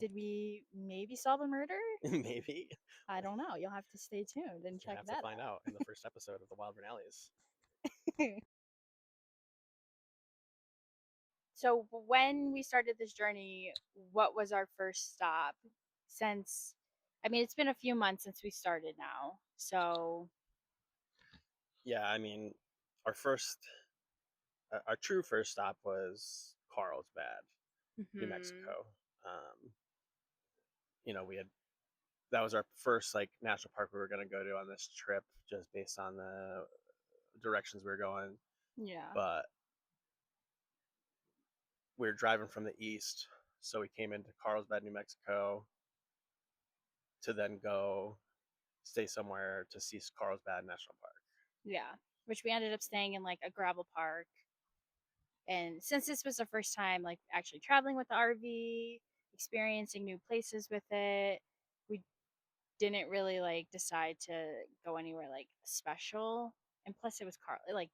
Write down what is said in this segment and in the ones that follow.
Did we maybe solve a murder? Maybe. I don't know. You'll have to stay tuned and You check have to that find out in the first episode of the Wild Vernalis. out. So when we started this journey, what was our first stop? Since, I mean, it's been a few months since we started now. So, Yeah, I mean, our first, our true first stop was Carlsbad, New mhm. Mexico. Um, we had that was our first like national park we were going to go to on this trip, just based on the directions we were going. Yeah. But we were driving from the east, so we came into Carlsbad, New Mexico, to then go stay somewhere to see Carlsbad National Park. Yeah. Which we ended up staying in like a gravel park. And since this was the first time like actually traveling with the RV, experiencing new places with it, we didn't really like decide to go anywhere like special. And plus it was like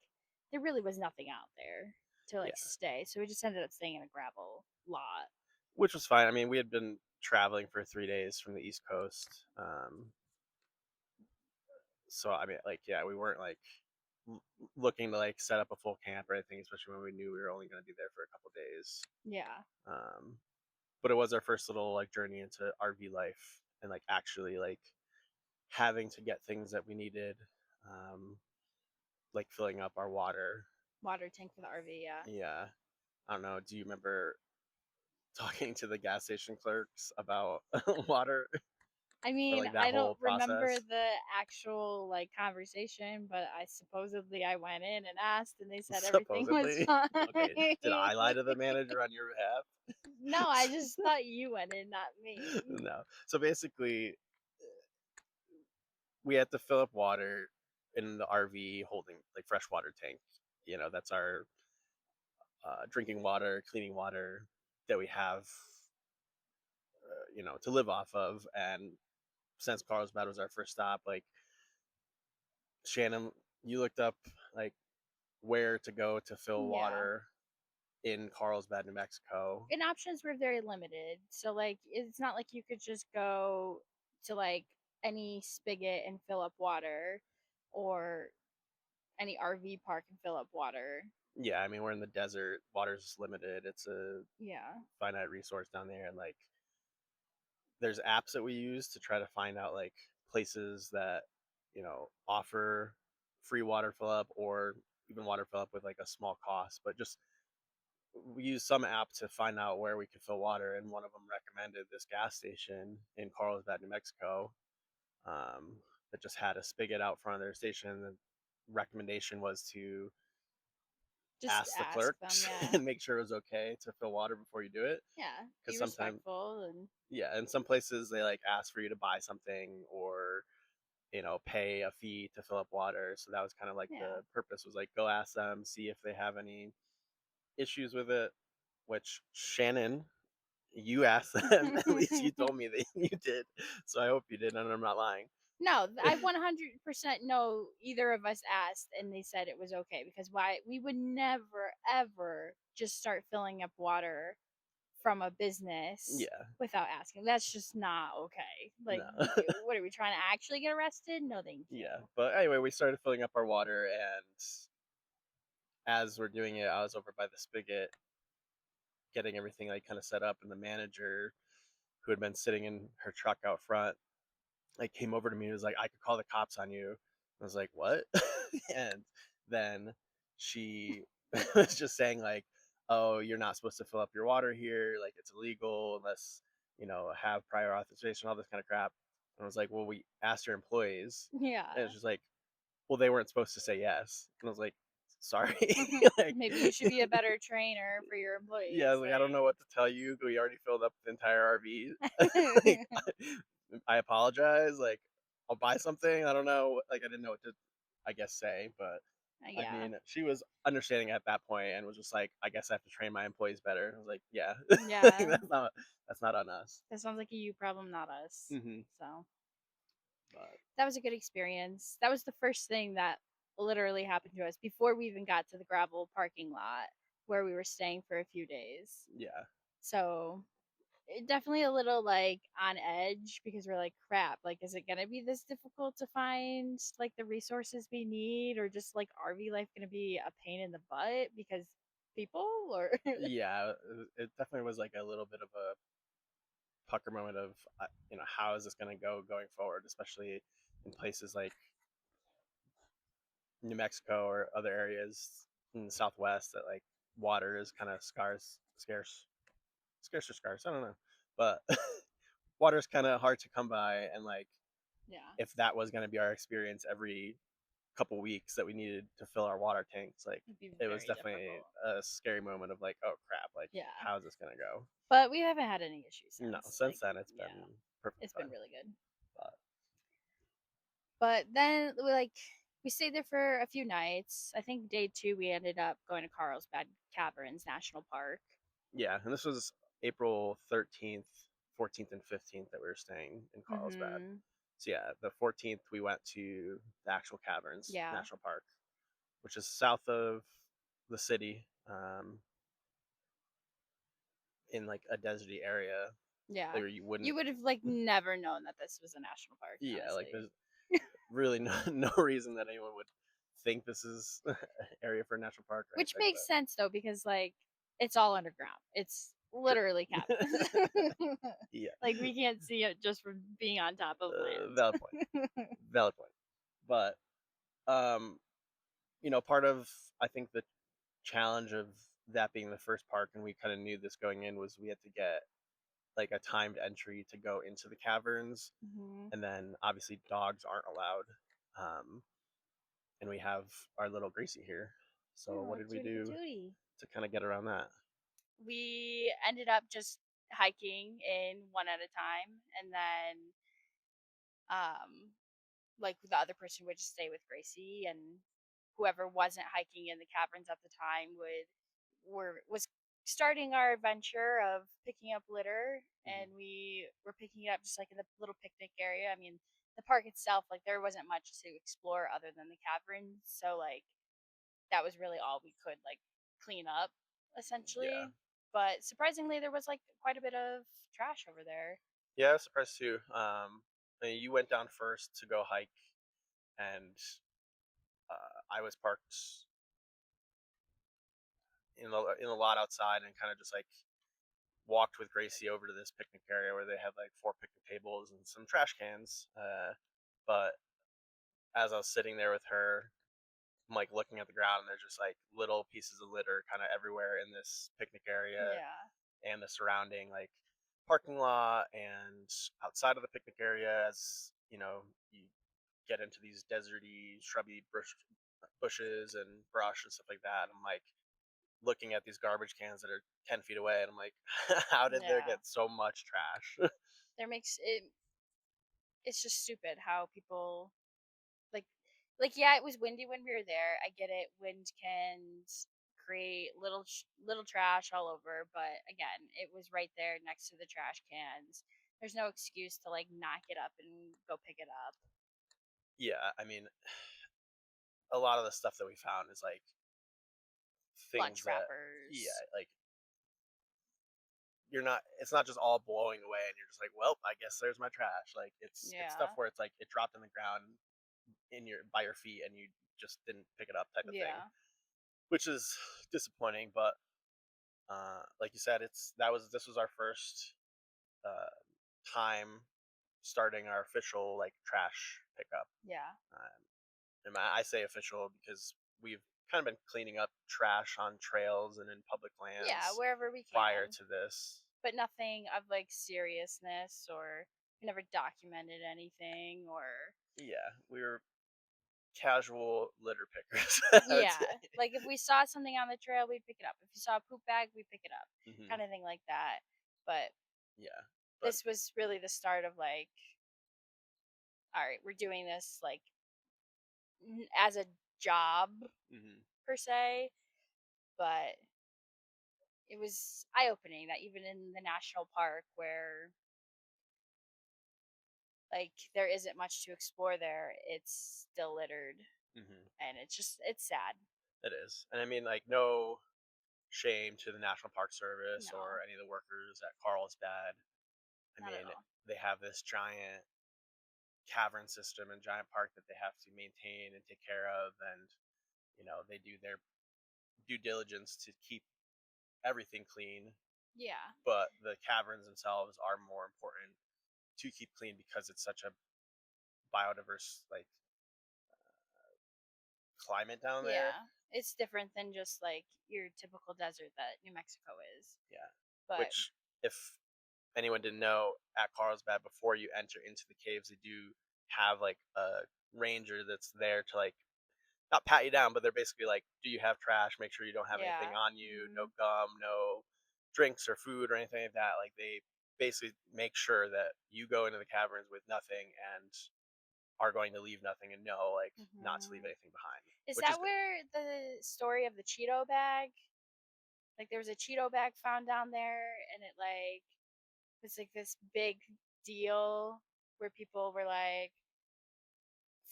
there really was nothing out there to like Yeah, stay. So we just ended up staying in a gravel lot. which was fine. I mean, we had been traveling for 3 days from the East Coast, so I mean, like, yeah, we weren't like looking to like set up a full camp or anything, especially when we knew we were only going to be there for a couple days. Yeah. Um, but it was our first little like journey into RV life and like actually like having to get things that we needed, um, like filling up our water. Water tank for the RV, yeah. Yeah, I don't know. Do you remember talking to the gas station clerks about water I or mean, like that I don't whole remember process? the actual like conversation, but I supposedly I went in and asked and they said everything was Supposedly. fine. Okay, did I lie to the manager on your behalf? No, I just thought you went in, not me. No. So basically, we had to fill up water in the RV holding like freshwater tank. That's our drinking water, cleaning water that we have, to live off of. And since Carlsbad was our first stop, like Shannon, you looked up like where to go to fill Yeah. water in Carlsbad, New Mexico. And options were very limited. So like it's not like you could just go to like any spigot and fill up water or any RV park and fill up water. Yeah, I mean we're in the desert. Water's limited. It's a Yeah. finite resource down there, and like there's apps that we use to try to find out like places that offer free water fill up or even water fill up with like a small cost, but just we used some app to find out where we could fill water, and one of them recommended this gas station in Carlsbad, New Mexico, that just had a spigot out front of their station. The recommendation was to Just ask the ask them, clerks yeah. and make sure it was okay to fill water before you do it, Yeah. because Be sometimes, respectful and yeah, in some places they like ask for you to buy something or pay a fee to fill up water. So that was kind of like yeah. the purpose, was like go ask them, see if they have any issues with it, which Shannon, you asked them. At least you told me that you did, so I hope you did, and I'm not lying. No, I 100% know either of us asked and they said it was okay because why we would never ever just start filling up water from a business Yeah, without asking. That's just not okay. Like, no. what are we trying to actually get arrested? No, thank you. Yeah, but anyway, we started filling up our water, and as we're doing it, I was over by the spigot getting everything like kind of set up, and the manager, who had been sitting in her truck out front, like came over to me and was like, "I could call the cops on you." I was like, "What?" And then she was just saying like, "Oh, you're not supposed to fill up your water here. Like it's illegal unless have prior authorization, all this kind of crap." And I was like, "Well, we asked your employees," and Yeah. it's just like, "Well, they weren't supposed to say yes." And I was like, "Sorry." Like, Maybe you should be a better trainer for your yeah, I employees. was like, "I don't know what to tell you. We already filled up the entire RV." Like, Like, I apologize. Like, I'll buy something. I don't know. Like, I didn't know what to, I guess, say. But I yeah. mean, she was understanding at that point and was just like, I guess I have to train my employees better. I was like, yeah, Yeah. that's not on us. That sounds like a you problem, not us. Hmm. So But that was a good experience. That was the first thing that literally happened to us before we even got to the gravel parking lot where we were staying for a few days. yeah, So definitely a little like on edge because we're like, crap, like, is it gonna be this difficult to find like the resources we need, or just like RV life gonna be a pain in the butt because people, or Yeah, it definitely was like a little bit of a pucker moment of how is this going to go going forward, especially in places like New Mexico or other areas in the Southwest that like water is kind of scarce or scarce. I don't know, but water is kind of hard to come by, and like yeah, if that was going to be our experience every couple weeks that we needed to fill our water tanks, like it'd be it was very definitely difficult. a scary moment of like, oh crap, like Yeah, how's this going to go? but we haven't had any issues No, since. since Like, then it's yeah, been perfectly it's been fine. really good. But But then we stayed there for a few nights. I think day two we ended up going to Carlsbad Caverns National Park. yeah, and this was April 13th, 14th, and 15th that we were staying in Carlsbad. Mm-hmm. So yeah, the 14th we went to the actual Caverns Yeah, National Park, which is south of the city, in like a deserty area yeah. where you wouldn't. You would have like never known that this was a national park, Yeah, like honestly. there's really no reason that anyone would think this is an area for a national park or Which anything. makes But sense though, because like it's all underground. It's true. literally cabins. Yeah, Like we can't see it just from being on top of valid point. land. Valid point. But um, part of I think the challenge of that being the first park, and we kind of knew this going in, was we had to get like a timed entry to go into the caverns, Hmm. and then obviously dogs aren't allowed. And we have our little Gracie here. So what Oh, did we cutie do patootie. to kind of get around that? We ended up just hiking in one at a time, and then um like the other person would just stay with Gracie, and whoever wasn't hiking in the caverns at the time was starting our adventure of picking up litter, Mm-hmm. and we were picking it up just like in the little picnic area. I mean, the park itself, like there wasn't much to explore other than the caverns, so like that was really all we could like clean up Yeah, essentially. But surprisingly, there was like quite a bit of trash over there. yeah, I was surprised too. I mean, you went down first to go hike, and I was parked in the lot outside and kind of just like walked with Gracie over to this picnic area where they had like four picnic tables and some trash cans. But as I was sitting there with her, I'm like looking at the ground, and there's just like little pieces of litter kind of everywhere in this picnic area Yeah, and the surrounding like parking lot and outside of the picnic area. As you get into these deserty, shrubby bushes and brush and stuff like that. I'm like looking at these garbage cans that are 10 feet away, and I'm like, how did there yeah. get so much trash? There makes it. It's just stupid how people like yeah, it was windy when we were there. I get it. Wind can create little trash all over, but again, it was right there next to the trash cans. There's no excuse to like not get up and go pick it up. Yeah, I mean, a lot of the stuff that we found is like things Lunch that, yeah, wrappers. like you're not. It's not just all blowing away, and you're just like, well, I guess there's my trash. Like it's stuff Yeah. where it's like it dropped on the ground in your by your feet, and you just didn't pick it up, type of thing, Yeah. which is disappointing. But like you said, this was our first uh, time starting our official like trash pickup. Yeah. Um, and I say official because we've kind of been cleaning up trash on trails and in public Yeah, lands wherever we prior can. to this. But nothing of like seriousness, or we never documented anything, or Yeah, we were casual litter pickers, I would yeah, say. like if we saw something on the trail, we'd pick it up. If you saw a poop bag, we'd pick it up, Hmm. kind of thing like that. But Yeah, but this was really the start of like, all right, we're doing this like as a job hmm per se, but it was eye opening that even in the national park where like there isn't much to explore there, it's still littered, hmm and it's sad. it is. And I mean, like, no. shame to the National Park Service No, or any of the workers at Carlsbad. I not at mean, all. they have this giant cavern system and giant park that they have to maintain and take care of, and they do their due diligence to keep everything clean. Yeah. But the caverns themselves are more important to keep clean because it's such a biodiverse climate down there. Yeah. It's different than just like your typical desert that New Mexico is. Yeah. But Which, if anyone didn't know, at Carlsbad, before you enter into the caves, they do have like a ranger that's there to like not pat you down, but they're basically like, do you have trash? Make sure you don't have anything yeah. on you, no Hmm. gum, no drinks or food or anything like that. Like they basically make sure that you go into the caverns with nothing and are going to leave nothing and know like not to leave Hmm. anything behind, Is which is that good. where the story of the Cheeto bag? Like there was a Cheeto bag found down there, and it like was like this big deal where people were like,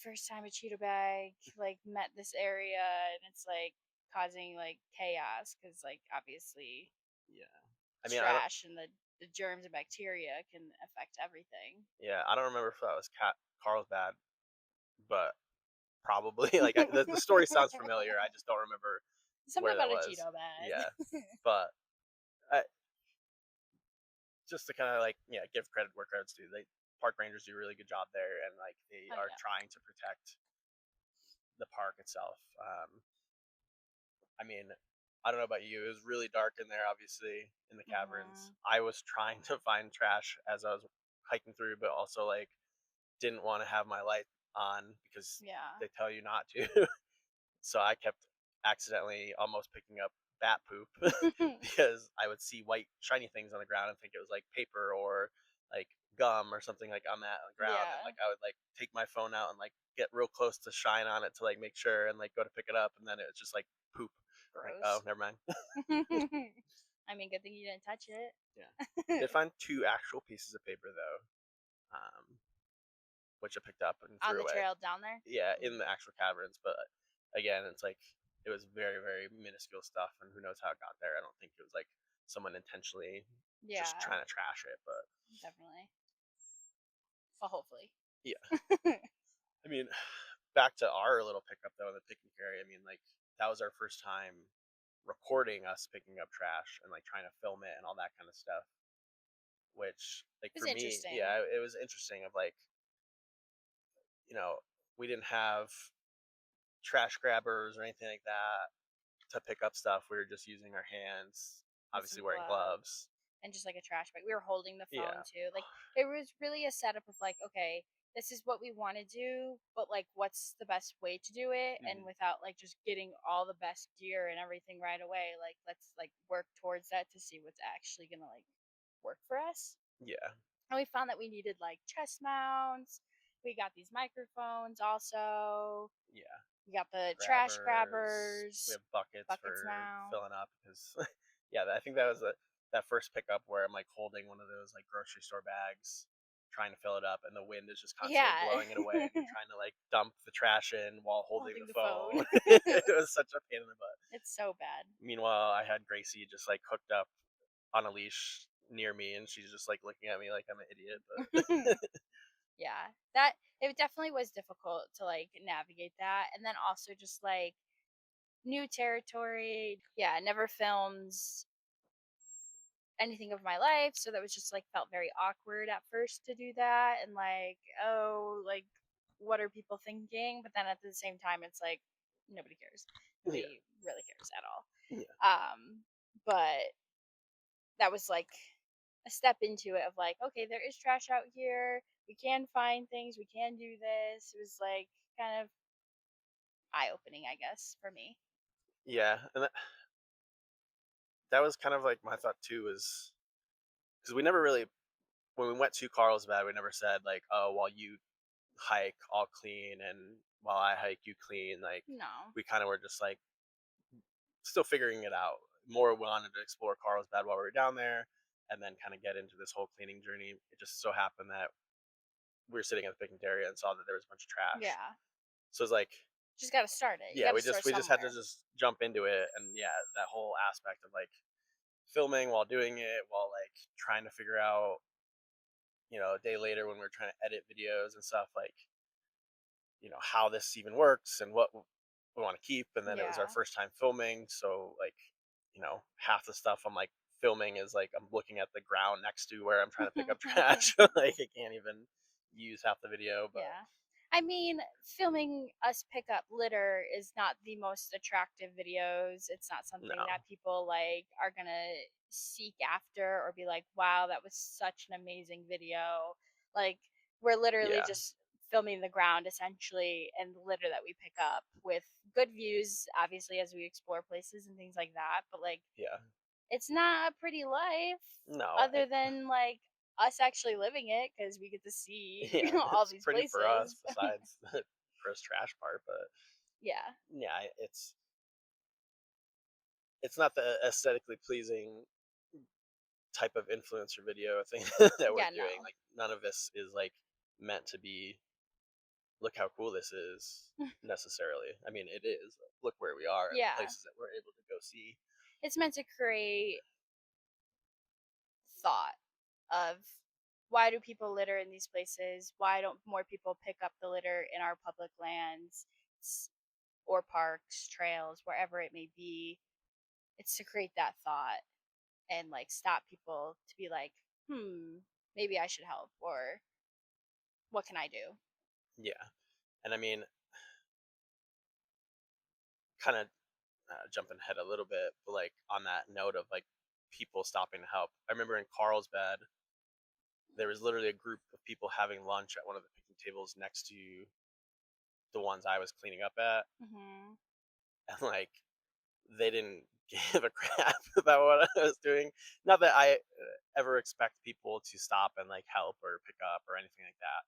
first time a Cheeto bag like met this area, and it's like causing like chaos because like obviously Yeah. I mean, I don't. trash and the germs and bacteria can affect everything. Yeah, I don't remember if that was Carlsbad, but probably like the story sounds familiar. I just don't remember Something where that about a was. Cheeto bag. Yeah, but I, just to kind of like give credit where credit's due. They park rangers do a really good job there, and like they Oh are yeah. trying to protect the park itself. I mean, I don't know about you. It was really dark in there, obviously, in the caverns. Hmm. I was trying to find trash as I was hiking through, but also like didn't want to have my light on because Yeah. they tell you not to. So I kept accidentally almost picking up bat poop because I would see white shiny things on the ground and think it was like paper or like gum or something like on that on the ground, and Yeah. like I would like take my phone out and like get real close to shine on it to like make sure and like go to pick it up, and then it was just like poop. Like, oh, Gross. never mind. I mean, good thing you didn't touch it. Yeah, did find two actual pieces of paper though, which I picked up and On threw the away. trail down there. Yeah, Mm. in the actual caverns, but again, it's like it was very, very minuscule stuff, and who knows how it got there. I don't think it was like someone intentionally just Yeah, trying to trash it, but definitely. Well, hopefully. yeah. I mean, back to our little pickup though in the picnic area. I mean, like that was our first time recording us picking up trash and like trying to film it and all that kind of stuff. Which, like It was for me, interesting. yeah, it was interesting. Of like, you know, we didn't have trash grabbers or anything like that to pick up stuff. We were just using our hands, With some obviously wearing gloves gloves. and just like a trash bag. We were holding the phone Yeah. too. Like it was really a setup of like, okay, this is what we want to do, but like what's the best way to do it and Hmm. without like just getting all the best gear and everything right away. Like let's like work towards that to see what's actually going to like work for us. Yeah. And we found that we needed like chest mounts. We got these microphones also. Yeah. We got the trash Grabbers. We grabbers, have buckets buckets for now. filling up because, yeah, I think that was that first pickup where I'm like holding one of those like grocery store bags, trying to fill it up, and the wind is just constantly Yeah. blowing it away, and you're trying to like dump the trash in while holding Holding the the phone. phone. It was such a pain in the butt. It's so bad. Meanwhile, I had Gracie just like hooked up on a leash near me, and she's just like looking at me like I'm an idiot. But Yeah. That it definitely was difficult to like navigate that and then also just like new territory. Yeah, never filmed anything of my life, so that was just like felt very awkward at first to do that and like, oh, like what are people thinking? But then at the same time it's like nobody cares. yeah, Nobody really cares at all. yeah, But that was like a step into it of like, okay, there is trash out here. We can find things. We can do this. It was like kind of eye opening, I guess, for me. yeah, and that was kind of like my thought too, is because we never really, when we went to Carlsbad, we never said like, oh, while you hike, I'll clean, and while I hike, you clean. Like No. we kind of were just like still figuring it out. More wanted to explore Carlsbad while we were down there, and then kind of get into this whole cleaning journey. It just so happened that we were sitting at the picnic area and saw that there was a bunch of trash. Yeah. So it's like Just got to start it. You Yeah, got to we start just had to somewhere. just jump into it, and yeah, that whole aspect of like filming while doing it, while like trying to figure out, a day later when we're trying to edit videos and stuff, like, how this even works and what we want to keep. And then it was our Yeah. first time filming, so like, half the stuff I'm like filming is like I'm looking at the ground next to where I'm trying to pick up trash. Like I can't even use half the video, but Yeah. I mean, filming us pick up litter is not the most attractive videos. It's not something that no, people like are going to seek after or be like, "Wow, that was such an amazing video." Like we're literally yeah, just filming the ground essentially and the litter that we pick up with good views obviously as we explore places and things like that, but like yeah, it's not a pretty life no, other than like us actually living it because we get to see yeah, all it's these pretty for us places. besides the gross trash part, but Yeah. yeah, it's not the aesthetically pleasing type of influencer video thing that we're Yeah, doing. no. Like none of this is like meant to be, look how cool this is, necessarily. I mean, it is. Look where we are and the Yeah. places that we're able to go see. It's meant to create thought of why do people litter in these places? Why don't more people pick up the litter in our public lands or parks, trails, wherever it may be? It's to create that thought and like stop people to be like, maybe I should help or what can I do? Yeah. And I mean, kind of jumping ahead a little bit, but like on that note of like people stopping to help, I remember in Carlsbad, there was literally a group of people having lunch at one of the picnic tables next to the ones I was cleaning up at. Hmm. And like they didn't give a crap about what I was doing. Not that I ever expect people to stop and like help or pick up or anything like that.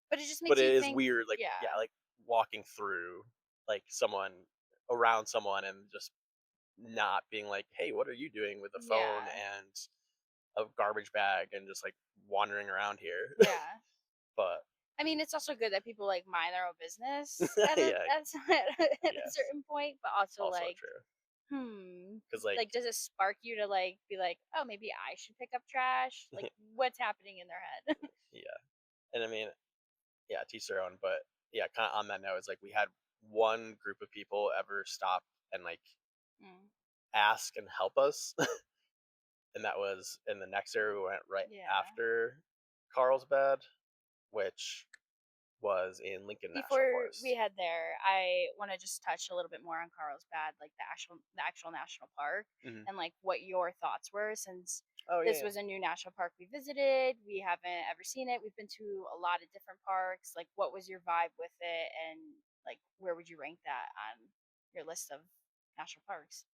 But it just But makes it you is think, weird, like yeah, yeah, like walking through like someone around someone and just not being like, "Hey, what are you doing with a phone yeah, and a garbage bag and just like wandering around here?" yeah. But I mean, it's also good that people like mind their own business at a yeah, at a yes, certain point, but also also like, true. hmm, Because like like does it spark you to like be like, oh, maybe I should pick up trash? Like, what's happening in their head? yeah, and I mean, yeah, teach their own. But yeah, kind of on that note, it's like we had one group of people ever stop and like Mm, ask and help us, and that was in the next area we went right yeah. after Carlsbad, which was in Lincoln National Before we Forest. head there, I want to just touch a little bit more on Carlsbad, like the actual national park, Hmm. and like what your thoughts were since Oh this yeah, was a new national park we visited. We haven't ever seen it. We've been to a lot of different parks. Like, what was your vibe with it, and like where would you rank that on your list of national parks?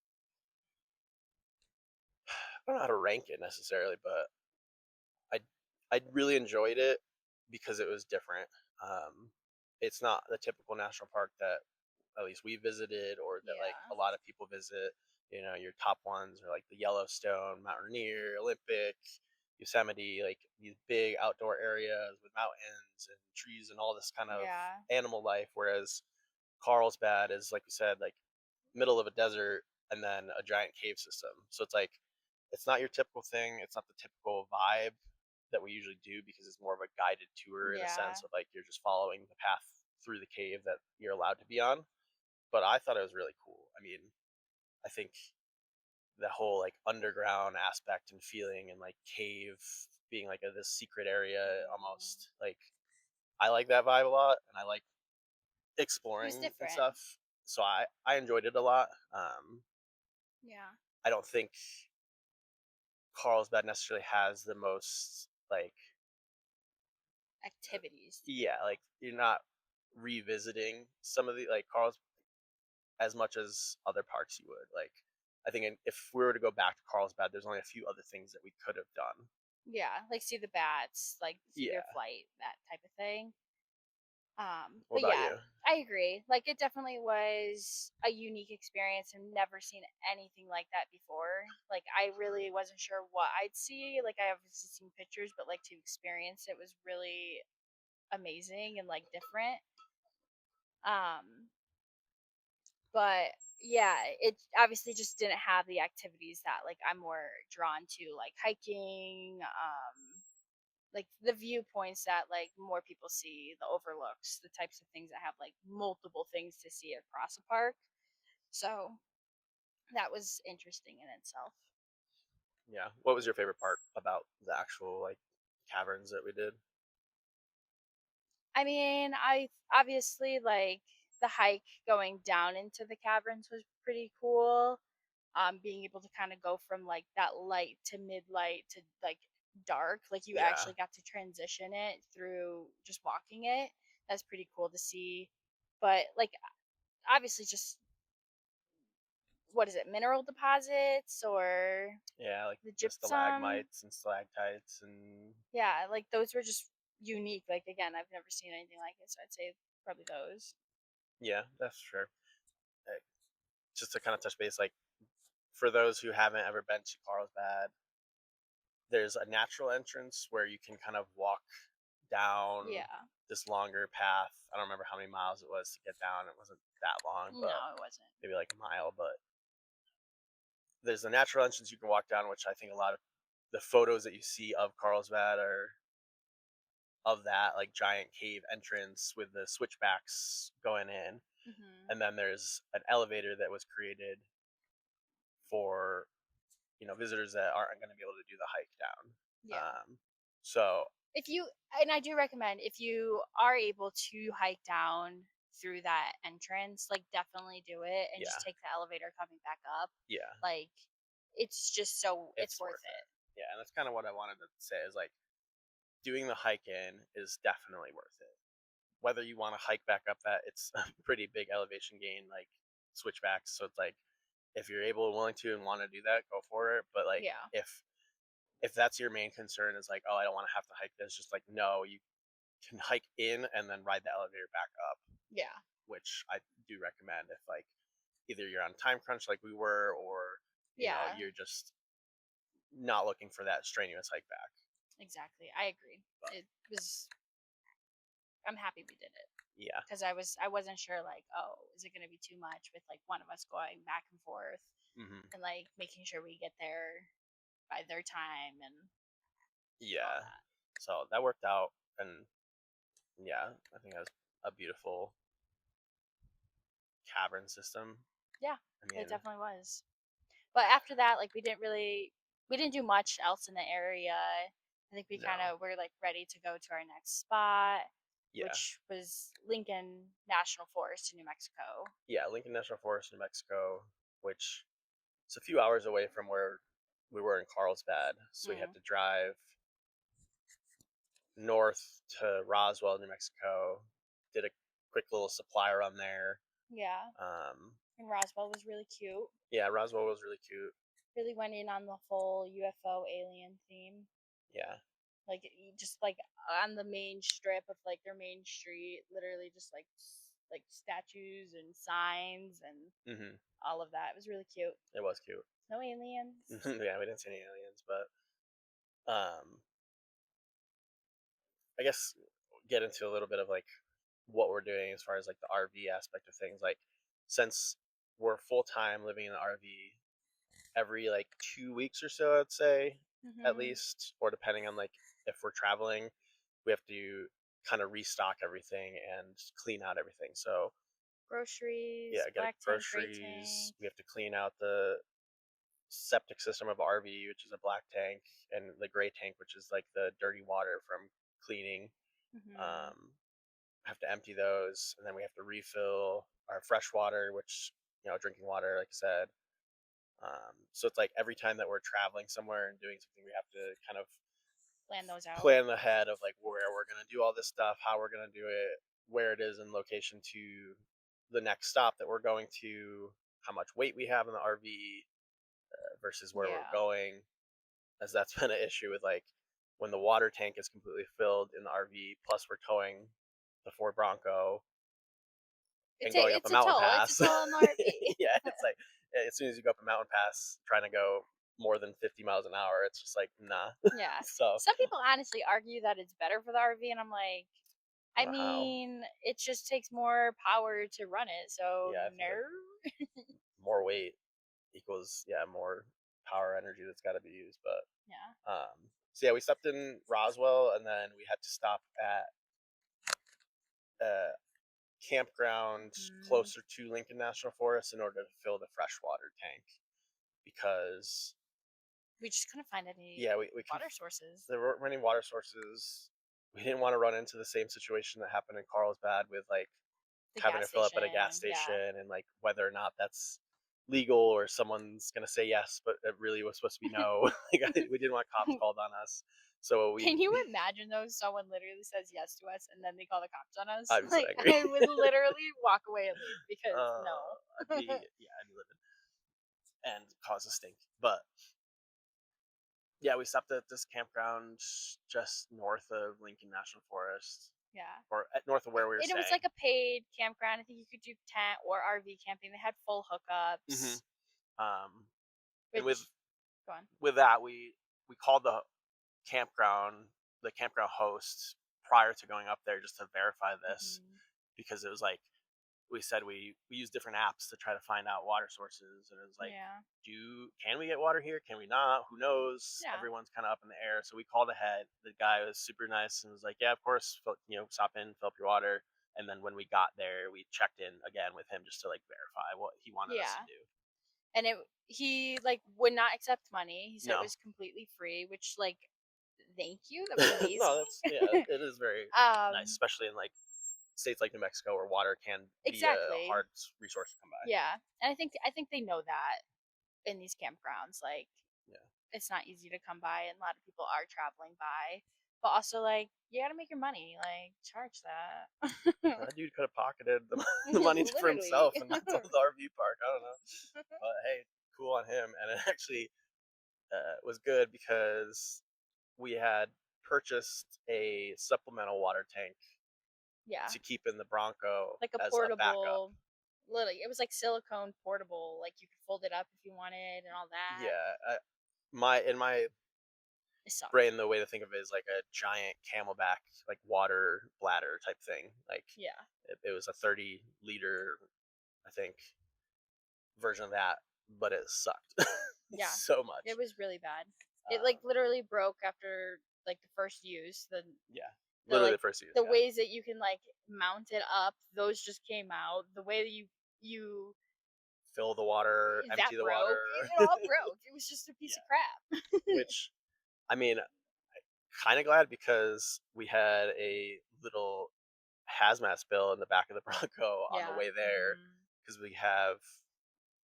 I don't know how to rank it necessarily, but I I really enjoyed it because it was different. Um, it's not the typical national park that at least we visited or that like Yeah, a lot of people visit. Your top ones are like the Yellowstone, Mount Rainier, Olympic, Yosemite, like these big outdoor areas with mountains and trees and all this kind of yeah, animal life. Whereas Carlsbad is, like we said, like middle of a desert and then a giant cave system. So it's like it's not your typical thing. It's not the typical vibe that we usually do because it's more of a guided tour in a yeah. sense of like you're just following the path through the cave that you're allowed to be on. But I thought it was really cool. I mean, I think the whole like underground aspect and feeling and like cave being like this secret area Mm. almost, like I like that vibe a lot and I like It was exploring and different. stuff. So I enjoyed it a lot. Yeah, I don't think Carlsbad necessarily has the most like, activities to yeah, do. like you're not revisiting some of the like Carl's as much as other parks you would. Like I think if we were to go back to Carlsbad, there's only a few other things that we could have done. Yeah, like see the bats, like see their Yeah. flight, that type of thing. What But about yeah, you? I agree. Like it definitely was a unique experience and never seen anything like that before. Like I really wasn't sure what I'd see. Like I obviously seen pictures, but like to experience it was really amazing and like different. Um, but yeah, it obviously just didn't have the activities that like I'm more drawn to, like hiking, like the viewpoints that like more people see, the overlooks, the types of things that have like multiple things to see across a park. So that was interesting in itself. Yeah. What was your favorite part about the actual like caverns that we did? I mean, I obviously like the hike going down into the caverns was pretty cool. Being able to kind of go from like that light to mid light to like dark, like you Yeah. actually got to transition it through just walking it. That's pretty cool to see. But like obviously just what is it, mineral deposits or Yeah, like the the gypsum? stalagmites and stalactites and Yeah, like those were just unique. Like again, I've never seen anything like it, so I'd say probably those. yeah, that's sure. Uh, Just to kind of touch base, like for those who haven't ever been to Carlsbad, there's a natural entrance where you can kind of walk down Yeah. this longer path. I don't remember how many miles it was to get down. It wasn't that long, but No, it wasn't. maybe like a mile. But there's a natural entrance you can walk down, which I think a lot of the photos that you see of Carlsbad are of that like giant cave entrance with the switchbacks going in. Hmm. And then there's an elevator that was created for visitors that aren't going to be able to do the hike down. Yeah. So If you, and I do recommend if you are able to hike down through that entrance, like definitely do it and yeah, just take the elevator coming back up. yeah, Like it's just so it's it's worth worth it. it. Yeah, and that's kind of what I wanted to say is like doing the hike in is definitely worth it. Whether you want to hike back up that, it's a pretty big elevation gain, like switchbacks. So it's like if you're able and willing to and want to do that, go for it. But like Yeah. if that's your main concern is like, oh, I don't want to have to hike this, just like no, you can hike in and then ride the elevator back up, Yeah. which I do recommend if like either you're on time crunch like we were, or Yeah. you're just not looking for that strenuous hike back. Exactly. I agree. But It was I'm happy we did it yeah, because I wasn't sure like, oh, is it going to be too much with like one of us going back and forth hmm, and like making sure we get there by their time and all yeah. that. So that worked out, and yeah, I think that was a beautiful cavern system. Yeah, I it mean, definitely was. But after that, like we didn't do much else in the area. I think we kind no, of were like ready to go to our next spot, yeah, which was Lincoln National Forest in New Mexico. yeah, Lincoln National Forest, New Mexico, which is a few hours away from where we were in Carlsbad. So we had Mm, to drive north to Roswell, New Mexico. Did a quick little supply run there. yeah, Um, and Roswell was really cute. yeah, Roswell was really cute. Really went in on the full UFO alien theme. Yeah, Like just like on the main strip of like their main street, literally just like statues and signs and hmm, all of that. It was really cute. it was cute. No aliens. Yeah, we didn't see any aliens, but I guess get into a little bit of like what we're doing as far as like the RV aspect of things. Like since we're full time living in an RV, every like 2 weeks or so, I'd say at Hmm. least, or depending on like if we're traveling, we have to kind of restock everything and clean out everything. So yeah, Groceries, get black tank, gray groceries. tank. We have to clean out the septic system of RV, which is a black tank, and the gray tank, which is like the dirty water from cleaning. Hmm. Um, have to empty those, and then we have to refill our fresh water, which drinking water, like I said. So it's like every time that we're traveling somewhere and doing something, we have to kind of Plan those out. plan ahead of like where we're gonna do all this stuff, how we're gonna do it, where it is in location to the next stop that we're going to, how much weight we have in the RV versus where we're Yeah. going, as that's been an issue with like when the water tank is completely filled in the RV, plus we're towing the Ford Bronco and going up a It's a mountain toll. It's a pass. toll on the RV. Yeah, it's like as soon as you go up a mountain pass, trying to go more than 50 miles an hour, it's just like nah. Yeah. So Some people honestly argue that it's better for the RV, and I'm like, I I don't know how. mean, it just takes more power to run it, so Yeah, I think like no. more weight equals more power energy that's got to be used. But Yeah. so yeah, we stopped in Roswell, and then we had to stop at a campground Hmm. closer to Lincoln National Forest in order to fill the freshwater tank because We just couldn't find any we water sources. there weren't many water sources. We didn't want to run into the same situation that happened in Carlsbad with like The having gas to fill up at a gas station, yeah. station and like whether or not that's legal or someone's gonna say yes, but it really was supposed to be no. Like we didn't want cops called on us, so Can we. you imagine though? Someone literally says yes to us and then they call the cops on us. I'm so Like angry. I would literally walk away and leave because I'd no. be I'd be livid and cause a stink. But yeah, we stopped at this campground just north of Lincoln National Forest, Yeah. or north of where we were And it was staying. like a paid campground. I think you could do tent or RV camping. They had full Hmm. hookups, And with which go on. that, we called campground the campground host prior to going up there just to verify this Hmm. because it was like we said we use different apps to try to find out water sources, and it was like, Yeah. can we get water here, can we not, who knows, Yeah. everyone's kind of up in the air. So we called ahead. The guy was super nice and was like, yeah, of course, stop in, fill up your water. And then when we got there, we checked in again with him just to like verify what he wanted us to Yeah. do. And he like would not accept money. He said it No. was completely free, which like thank you. That was No, amazing. that's it is very nice, um especially in like states like New Mexico where water can be a exactly. hard resource to come by. Yeah. And I think they know that in these campgrounds like Yeah. it's not easy to come by and a lot of people are traveling by. But also like you got to make your money, like charge that. That dude could have pocketed the money for Literally. himself and not the RV park. I don't know, but hey, cool on him. And it actually was good because we had purchased a supplemental water tank Yeah. to keep in the Bronco Like a as a backup. portable, literally it was like silicone portable, like you could fold it up if you wanted and all that. Yeah, in my It sucked. brain, the way to think of it is like a giant camelback, like water bladder type thing. Like Yeah. it was a 30-liter, I think, version of that, but it sucked Yeah. so It much. was really bad. It like Um, literally broke after like the first use. yeah, The literally like the first use. the Yeah, ways that you can like mount it up, those just came out. The way that you fill the water, that empty the broke. water. It all broke. It was just a piece of Yeah, crap. which I mean, kind of glad because we had a little hazmat spill in the back of the Bronco on the Yeah. way there because we have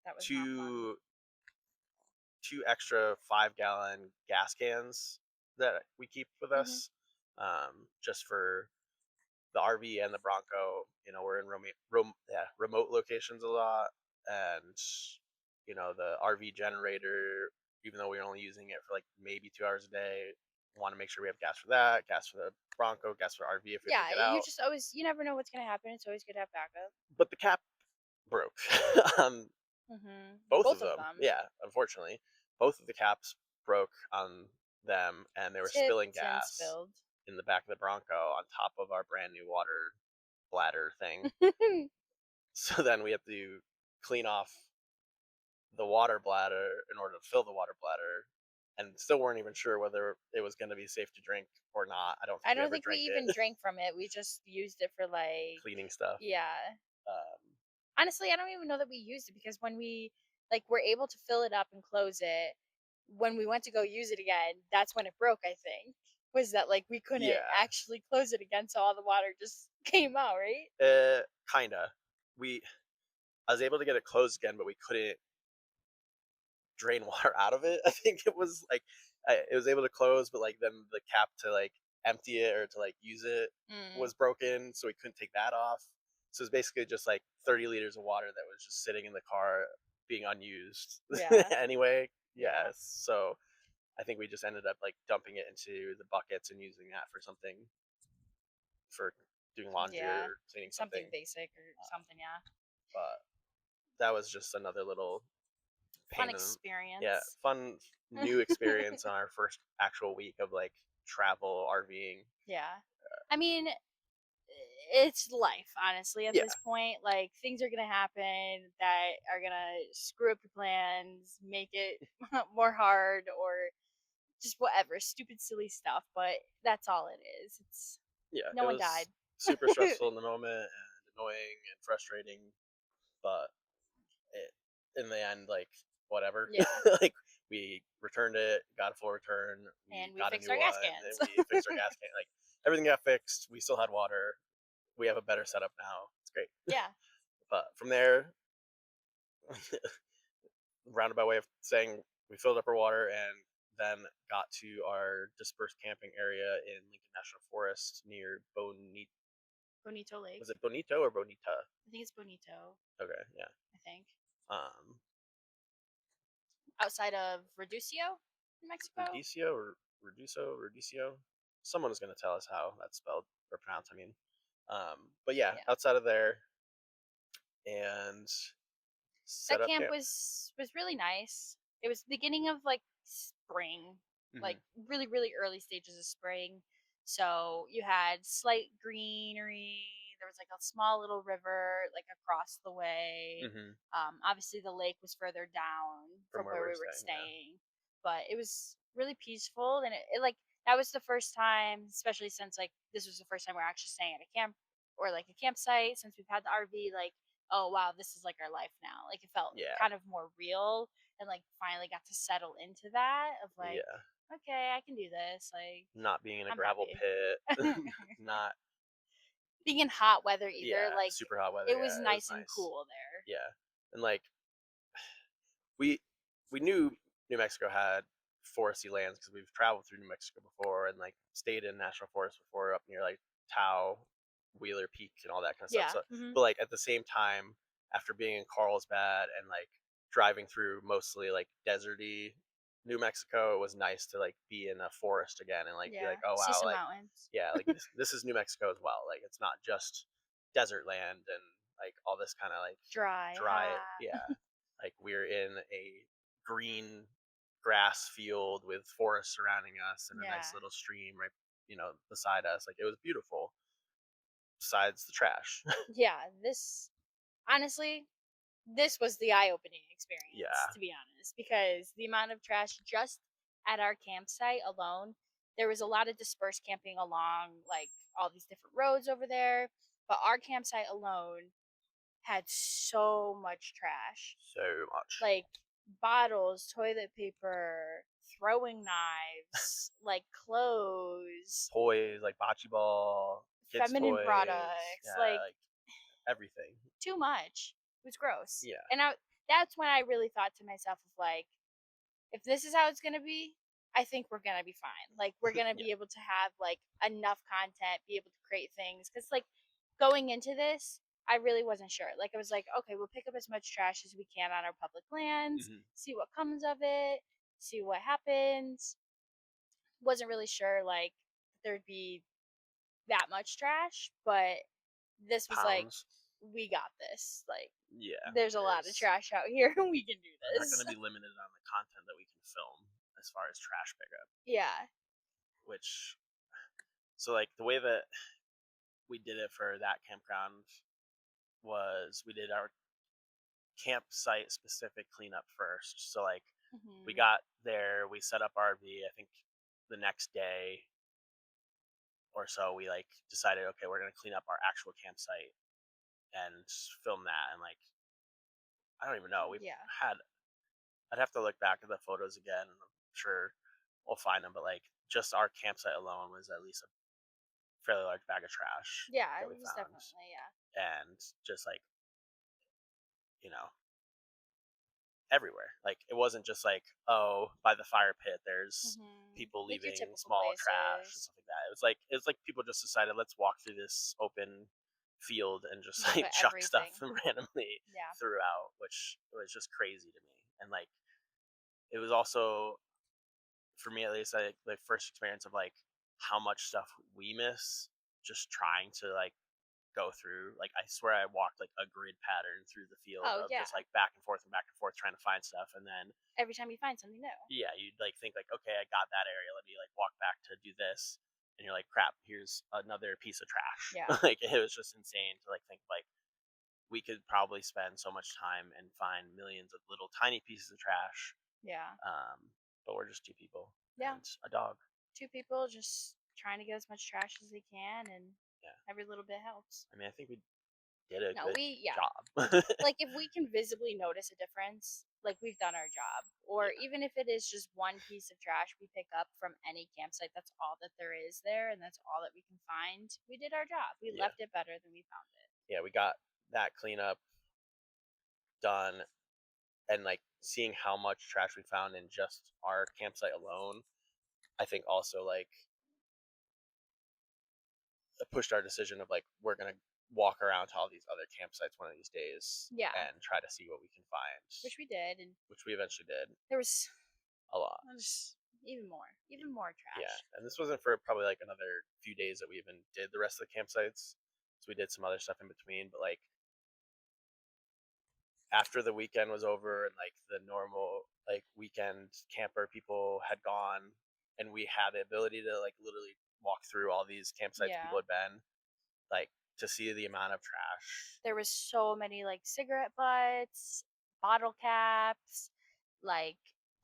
That was not fun. two two extra 5-gallon gas cans that we keep with Hmm. us, just for the RV and the Bronco. We're in remote locations a lot, and the RV generator, even though we're only using it for like maybe 2 hours a day, want to make sure we have gas for that, gas for the Bronco, gas for the RV if we have to Yeah, get you out. just always you never know what's gonna happen. It's always good to have backup. But the cap broke. on both of Both of them. them. Yeah, unfortunately, both of the caps broke on them, and they were spilling Tipped and gas spilled. in the back of the Bronco on top of our brand new water bladder thing. So then we have to clean off the water bladder in order to fill the water bladder, and still weren't even sure whether it was going to be safe to drink or not. I don't I think we don't ever think we drank even it. drank from it. We just used it for like Cleaning stuff. yeah. Um, Honestly, I don't even know that we used it because when we like were able to fill it up and close it, when we went to go use it again, that's when it broke, I think. Was that like we couldn't yeah, actually close it again, so all the water just came out, right? kinda. We I was able to get it closed again, but we couldn't drain water out of it. I think it was like it was able to close, but like then the cap to like empty it or to like use it Mm, was broken, so we couldn't take that off. So it's basically just like 30 liters of water that was just sitting in the car being unused yeah, anyway. Yeah, yeah, so I think we just ended up like dumping it into the buckets and using that for something, for doing laundry yeah. or cleaning Something something. basic or something, yeah. But that was just another little Fun pain in, yeah, experience. fun new experience on our first actual week of like travel RVing. Yeah. I mean, it's life, honestly, at Yeah, this point. Like, things are gonna happen that are gonna screw up your plans, make it more hard, or just whatever, stupid, silly stuff. But that's all it is. It's yeah. no It one died. was super stressful in the moment and annoying and frustrating, but it in the end, like whatever. Yeah, Like we returned it, got a full return, we and we got a fixed new our gas one, and cans. we fixed our gas can. Like everything got fixed. We still had water. We have a better setup now. It's great. Yeah, But from there, roundabout way of saying we filled up our water and then got to our dispersed camping area in Lincoln National Forest near Bonito. Bonito Was Lake. it Bonito or Bonita? I think it's Bonito. Okay, yeah. I think Um, outside of Reducio, New Mexico. Reducio or Reducio. Someone is going to tell us how that's spelled or pronounced. I mean, but yeah, Yeah, outside of there and set that up camp camp. was really nice. It was the beginning of like spring, like Hmm. really early stages of spring. So you had slight greenery. There was like a small little river like across the way. Hmm. Obviously the lake was further down From from where where we're we were staying, yeah. staying, but it was really peaceful, and it like that was the first time, especially since like this was the first time we're actually staying at a camp or like a campsite since we've had the RV. Like, oh wow, this is like our life now. Like it felt Yeah, kind of more real, and like finally got to settle into that of like, yeah. okay, I can do this. Like Not being in a I'm gravel happy. pit, not Being in hot weather either, yeah, like super hot weather. it was Yeah, it was nice and nice. cool there. Yeah, and like we we knew New Mexico had foresty lands because we've traveled through New Mexico before and like stayed in national forests before up near like Tao, Wheeler Peak, and all that kind of stuff. Yeah. So, Hmm. but like at the same time, after being in Carlsbad and like driving through mostly like deserty New Mexico, it was nice to like be in a forest again and like be Yeah. like, oh See wow, some like mountains. yeah, like this is New Mexico as well. Like it's not just desert land and like all this kind of like Dry, dry, hot. yeah, like we're in a green grass field with forest surrounding us and a nice Yeah. little stream right, beside us. Like it was beautiful. Besides the trash. Yeah. This honestly, this was the eye-opening experience, Yeah. to be honest, because the amount of trash just at our campsite alone, there was a lot of dispersed camping along like all these different roads over there, but our campsite alone had so much trash. So much. Like bottles, toilet paper, throwing knives, like clothes, Toys like bocce ball, kids' feminine toys. products, Yeah, like like everything. too much. It was gross. Yeah. And that's when I really thought to myself of like, if this is how it's gonna be, I think we're gonna be fine. Like we're gonna Yeah. be able to have like enough content, be able to create things. Cause like going into this, I really wasn't sure. Like I was like, okay, we'll pick up as much trash as we can on our public lands, Hmm. see what comes of it, see what happens. Wasn't really sure like there'd be that much trash, but this was like, Pounds. we got this. Like Yeah. there's a lot of trash out here. We can do We're not going this. to be limited on the content that we can film as far as trash pickup, Yeah. which, so like the way that we did it for that campground was we did our campsite specific cleanup first. So like we Hmm. got there, we set up RV. I think the next day or so we like decided, okay, we're gonna clean up our actual campsite and film that. And like I don't even know, we Yeah. had I'd have to look back at the photos again. I'm sure we'll find them, but like just our campsite alone was at least a fairly large bag of trash Yeah, that it we was found, definitely, yeah. and just like you know everywhere. Like it wasn't just like, oh, by the fire pit there's people Like your leaving typical small trash and places. stuff like that. It was like people just decided let's walk through this open field and just Just like put chuck stuff everything. randomly Yeah. throughout, which was just crazy to me. And like it was also for me at least like the first experience of like how much stuff we miss just trying to like go through. Like I swear I walked like a grid pattern through the field Oh, of yeah. just like back and forth trying to find stuff. And then Every time you find something new. yeah, you'd like think like, okay, I got that area. Let me like walk back to do this. and you're like, crap, here's another piece of trash. Yeah. Like it was just insane to like think like we could probably spend so much time and find millions of little tiny pieces of trash. Yeah. But we're just two people Yeah. and a dog. Two people just trying to get as much trash as they can, and Yeah. every little bit helps. I mean, I think we did a No, good yeah. job. Like if we can visibly notice a difference, like we've done our job. Or Yeah. even if it is just one piece of trash we pick up from any campsite, that's all that there is there, and that's all that we can find. We did our job. We Yeah. left it better than we found it. Yeah, we got that cleanup done, and like seeing how much trash we found in just our campsite alone, I think also like pushed our decision of like we're gonna walk around to all these other campsites one of these days Yeah. and try to see what we can find, Which we did, and which we eventually did there was a lot. even more Yeah, trash. and this wasn't for probably like another few days that we even did the rest of the campsites. So we did some other stuff in between, but like after the weekend was over and like the normal like weekend camper people had gone and we had the ability to like literally walk through all these campsites Yeah. people had been, like to see the amount of trash. There was so many like cigarette butts, bottle caps, like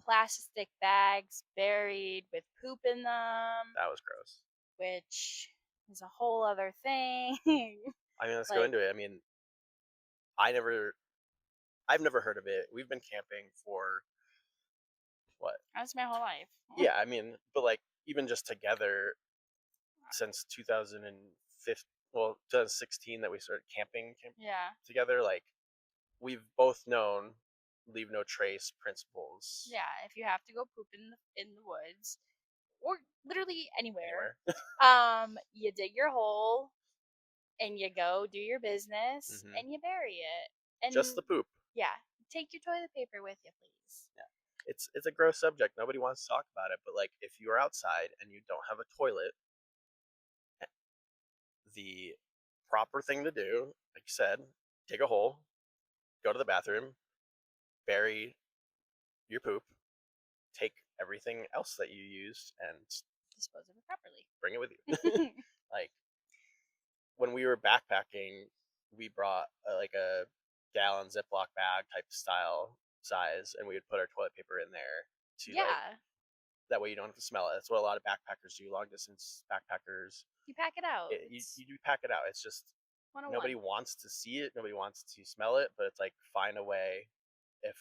plastic bags buried with poop in them, That was gross. which is a whole other thing. I mean, let's go Like, into it. I mean, I never I've never heard of it. We've been camping for what? that's my whole life. Yeah, I mean, but like even just together since 2015, well, 2016 that we started Yeah. together, like we've both known leave no trace principles Yeah, if you have to go poop in the woods or literally anywhere, anywhere. you dig your hole and you go do your business Hmm. and you bury it. Just And the poop. yeah, take your toilet paper with you, please. Yeah. It's a gross subject. Nobody wants to talk about it, but like if you're outside and you don't have a toilet, the proper thing to do, like you said, dig a hole, go to the bathroom, bury your poop, take everything else that you used and Dispose of it properly. bring it with you. Like when we were backpacking, we brought like a gallon Ziploc bag type style size, and we would put our toilet paper in there to like Yeah, that way you don't have to smell it. That's what a lot of backpackers do. Long distance backpackers, you pack it out. you It's you do pack it out. It's just nobody 101. wants to see it. Nobody wants to smell it. But it's like find a way if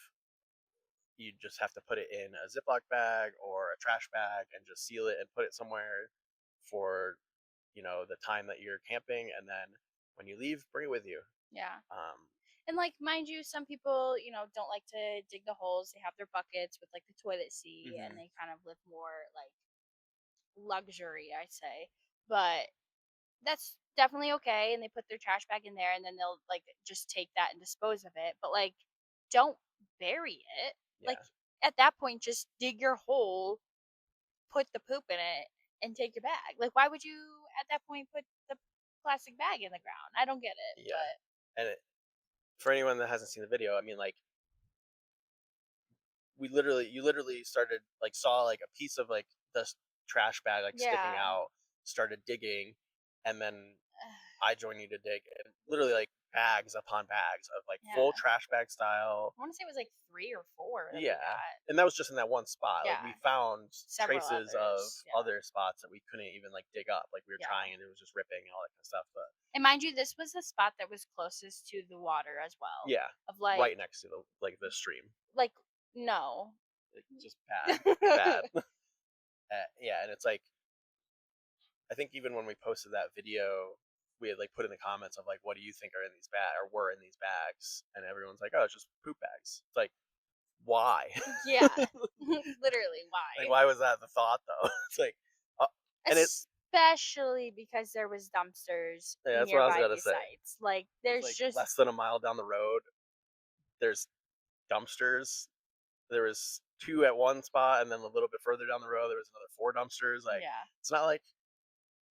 you just have to put it in a Ziploc bag or a trash bag and just seal it and put it somewhere for the time that you're camping, and then when you leave, bring it with you. Yeah. Um, And like mind you, some people, don't like to dig the holes. They have their buckets with like the toilet seat and mhm. they kind of live more like luxury, I say. But that's definitely okay, and they put their trash bag in there and then they'll like just take that and dispose of it. But like don't bury it. Like Yeah, at that point just dig your hole, put the poop in it, and take your bag. Like why would you at that point put the plastic bag in the ground? I don't get it. yeah. But And for anyone that hasn't seen the video, I mean, like you literally started like saw like a piece of like the trash bag like sticking yeah. out, started digging, and then I joined you to dig, and literally like bags upon bags of like full Yeah. trash bag style. I want to say it was like 3 or 4 that we Yeah, got. and that was just in that one spot. Like we Yeah. found Several traces of others. Yeah. other spots that we couldn't even like dig up. Like we were Yeah. trying, and it was just ripping and all that kind of stuff. But And mind you, this was the spot that was closest to the water as well. yeah, Of like, right next to the stream. like no. Like, just bad, bad. Yeah, and it's like I think even when we posted that video, we had like put in the comments of like, what do you think are in these bags or were in these bags? And everyone's like, oh, it's just poop bags. It's like, why? Yeah. Literally, Like, why? why was that the thought though? It's like, and it, Especially because there was dumpsters yeah, that's what I was nearby gonna these say. sites. Like It's there's like just less than a mile down the road. There's dumpsters. There was 2 at one spot, and then a little bit further down the road, there was another 4 dumpsters. Like, yeah. it's not like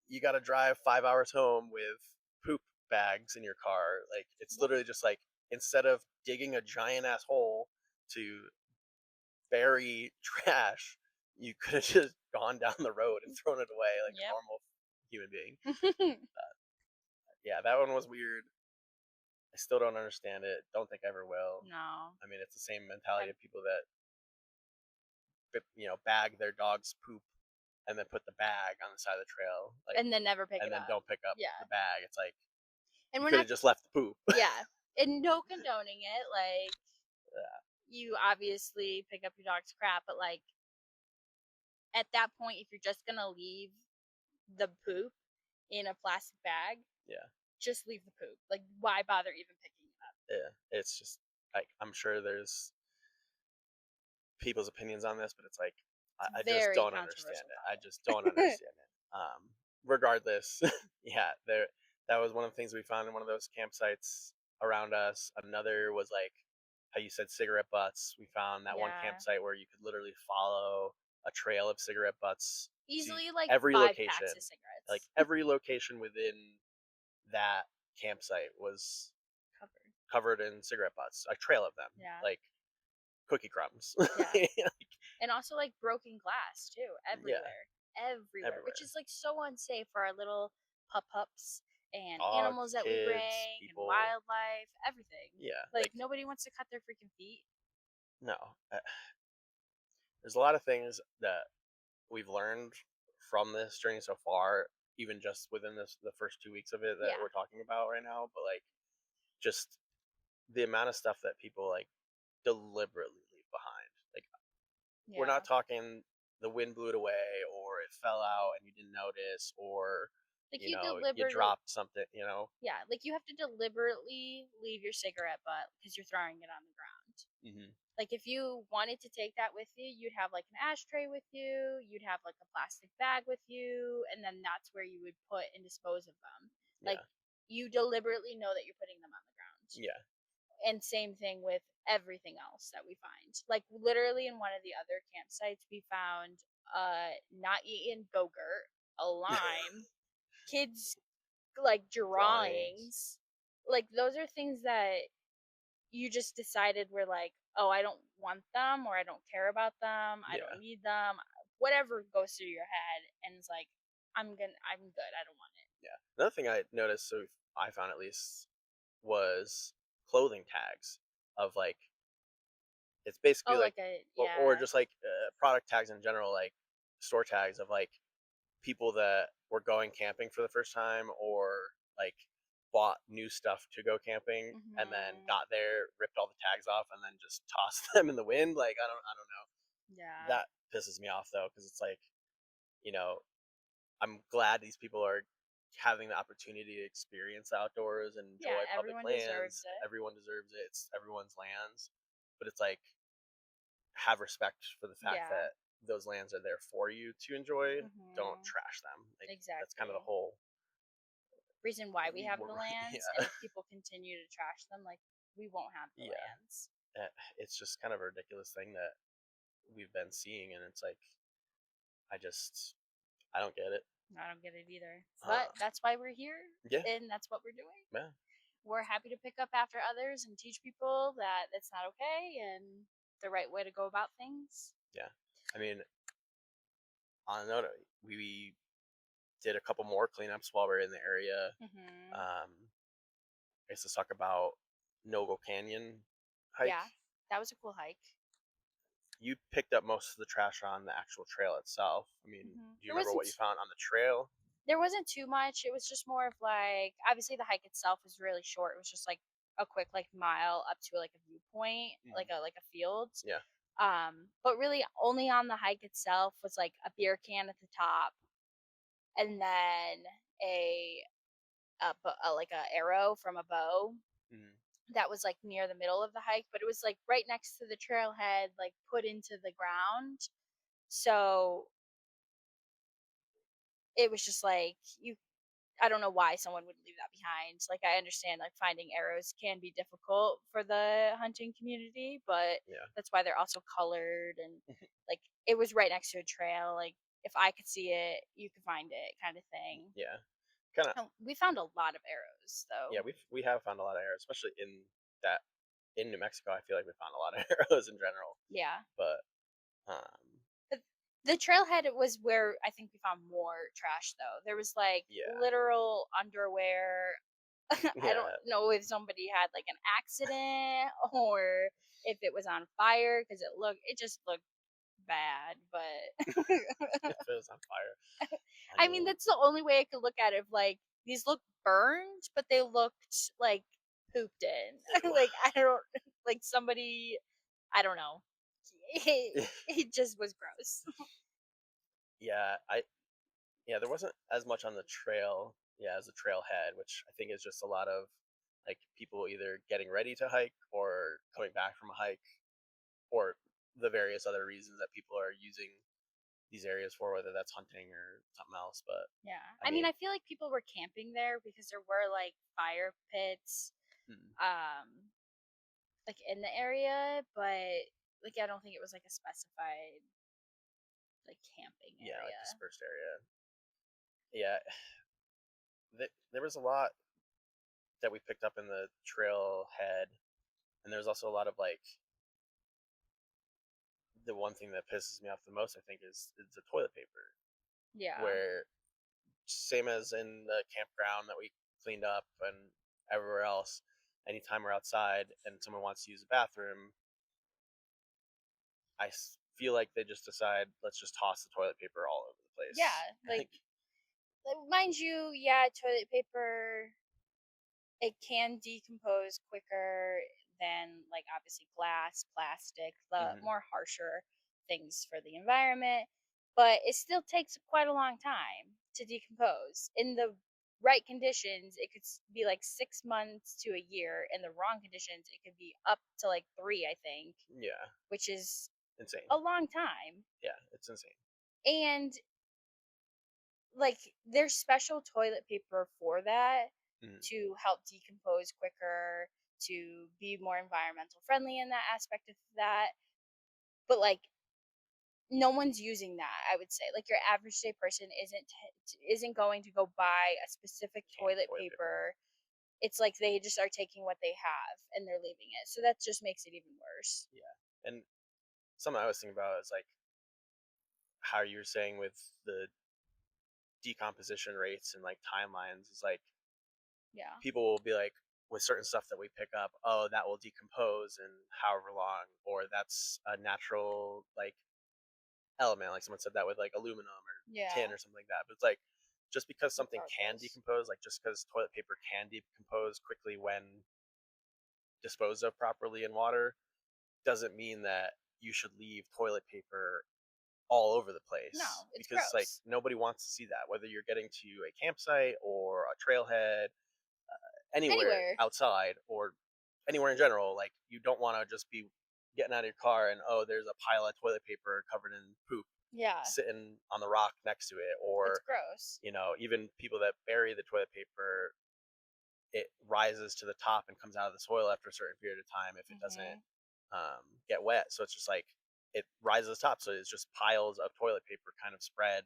you got to drive 5 hours home with poop bags in your car. Like, it's literally just like instead of digging a giant ass hole to bury trash, you could have just gone down the road and thrown it away like a Yep. normal human being. Yeah, that one was weird. I still don't understand it. Don't think I ever will. No. I mean, it's the same mentality I've, of people that bag their dog's poop and then put the bag on the side of the trail, like, and then never pick and it then up. don't pick up Yeah. the bag. It's like And you we're could not, have just left the poop. yeah. And no condoning it. Like, Yeah, you obviously pick up your dog's crap, but like, at that point, if you're just gonna leave the poop in a plastic bag, yeah, just leave the poop. Like, why bother even picking it up? yeah. It's just like I'm sure there's people's opinions on this, but it's like It's I just very don't understand controversial it. I just don't topic. understand it. Regardless, yeah, there that was one of the things we found in one of those campsites around us. Another was like how you said cigarette butts. We found that one Yeah. campsite where you could literally follow a trail of cigarette butts to Easily like every 5 packs location. of Like cigarettes every location within that campsite was covered. covered in cigarette butts, a trail of them, Yeah. like cookie crumbs. Yeah. And also like broken glass too, Yeah, everywhere. Everywhere. Which everywhere. is like so unsafe for our little pups and animals Dogs, that we kids, bring and people. wildlife, everything. Yeah, Like like nobody wants to cut their freaking feet. no. There's a lot of things that we've learned from this journey so far, even just within the first 2 weeks of it that Yeah. we're talking about right now. But like, just the amount of stuff that people like deliberately leave behind. Like, we're Yeah. not talking the wind blew it away or it fell out and you didn't notice or Like you you deliberately, dropped something. yeah, like you have to deliberately leave your cigarette butt because you're throwing it on the ground. Mm-hmm. Like if you wanted to take that with you, you'd have like an ashtray with you, you'd have like a plastic bag with you, and then that's where you would put and dispose of them. Like Yeah, you deliberately know that you're putting them on the ground. yeah, And same thing with everything else that we find. Like literally in one of the other campsites we found not eaten go-gurt, a lime, kids like drawings. drawings. Like those are things that you just decided were like, oh, I don't want them or I don't care about them. I don't Yeah, need them. Whatever goes through your head and it's like, I'm good. I don't want it. yeah. Another thing I noticed, so I found at least, was clothing tags of like it's basically Oh, like like a, or yeah. just like product tags in general, like store tags of like people that were going camping for the first time or like bought new stuff to go camping and then Hmm. got there, ripped all the tags off, and then just tossed them in the wind. Like I don't know. Yeah. That pisses me off though, because it's like you know I'm glad these people are having the opportunity to experience the outdoors and Yeah. enjoy public Everyone deserves lands. it. Everyone deserves it. It's everyone's lands, but it's like have respect for the fact Yeah. that those lands are there for you to enjoy. Don't Hmm. trash them. Like that's kind of the Exactly. whole. Reason why we have the lands, and Yeah, if people continue to trash them, like we won't have the yeah. lands. It's just kind of a ridiculous thing that we've been seeing, and it's like I just I don't get it. I don't get it either. But Uh, that's why we're here, yeah, and that's what we're doing. yeah, We're happy to pick up after others and teach people that it's not okay and the right way to go about things. yeah. I mean, on a note, we did a couple more cleanups while we are in the area. Hmm. I guess let's talk about Noble Canyon hike. Yeah, that was a cool hike. You picked up most of the trash on the actual trail itself. I mean, Hmm. do you remember what you found on the trail? There wasn't too much. It was just more of like obviously the hike itself was really short. It was just like a quick like mile up to like a viewpoint, Mm. like a field. Yeah. But really only on the hike itself was like a beer can at the top, and then a, like a arrow from a bow Mm. that was like near the middle of the hike, but it was like right next to the trailhead, like put into the ground. So it was just like you I don't know why someone would leave that behind. Like I understand like finding arrows can be difficult for the hunting community, but Yeah. that's why they're also colored and like it was right next to a trail. Like if I could see it, you could find it kind of thing. Yeah. Kind of. Oh, we found a lot of arrows Yeah. though. We have found a lot of arrows, especially that in New Mexico. I feel like we found a lot of arrows in general, Yeah. but um, But The trailhead was where I think we found more trash though. There was like Yeah. literal underwear. I don't Yeah. know if somebody had like an accident or if it was on fire because it just looked bad, but If it was on fire. I I mean mean, that's the only way I could look at it. Like these look burned, but they looked like pooped in. ew. Like I don't like somebody I don't know. It just was gross. Yeah, there wasn't as much on the trail, yeah, as the trailhead, which I think is just a lot of like people either getting ready to hike or coming back from a hike, or the various other reasons that people are using these areas for, whether that's hunting or something else. But Yeah. I I mean, mean, I feel like people were camping there because there were like fire pits hmm, um like in the area, but like I don't think it was like a specified like camping yeah, like area. dispersed area. Yeah, there was a lot that we picked up in the trailhead, and there's also a lot of like the one thing that pisses me off the most, I think, is the toilet paper, Yeah. where same as in the campground that we cleaned up and everywhere else, anytime we're outside and someone wants to use the bathroom, feel like they just decide, let's just toss the toilet paper all over the place. Yeah, like Like, mind you, yeah, toilet paper it can decompose quicker than like obviously glass, plastic, the mm-hmm, more harsher things for the environment, but it still takes quite a long time to decompose. In the right conditions, it could be like 6 months to a year. In the wrong conditions, it could be up to like 3, I think, yeah, which is insane. a long time. Yeah, it's insane. And like there's special toilet paper for that Mm-hmm. to help decompose quicker, to be more environmental friendly in that aspect of that. But like no one's using that, I would say. Like your average day person isn't going to go buy a specific Canned toilet toilet paper. paper. It's like they just are taking what they have and they're leaving it. So that just makes it even worse. Yeah, and something I was thinking about is like how you're saying with the decomposition rates and like timelines is like Yeah. people will be like, with certain stuff that we pick up, oh, that will decompose in however long, or that's a natural like element, like someone said that with like aluminum or tin Yeah. or something like that. But it's like, just because something can Regardless. decompose, like just because toilet paper can decompose quickly when disposed of properly in water, doesn't mean that you should leave toilet paper all over the place, No, it's because like gross. nobody wants to see that, whether you're getting to a campsite or a trailhead, anywhere Anywhere. outside or anywhere in general. Like, you don't want to just be getting out of your car and, oh, there's a pile of toilet paper covered in poop Yeah. sitting on the rock next to it, It's or gross. even people that bury the toilet paper, it rises to the top and comes out of the soil after a certain period of time if it doesn't Mhm. get wet. So it's just like it rises to the top, so it's just piles of toilet paper kind of spread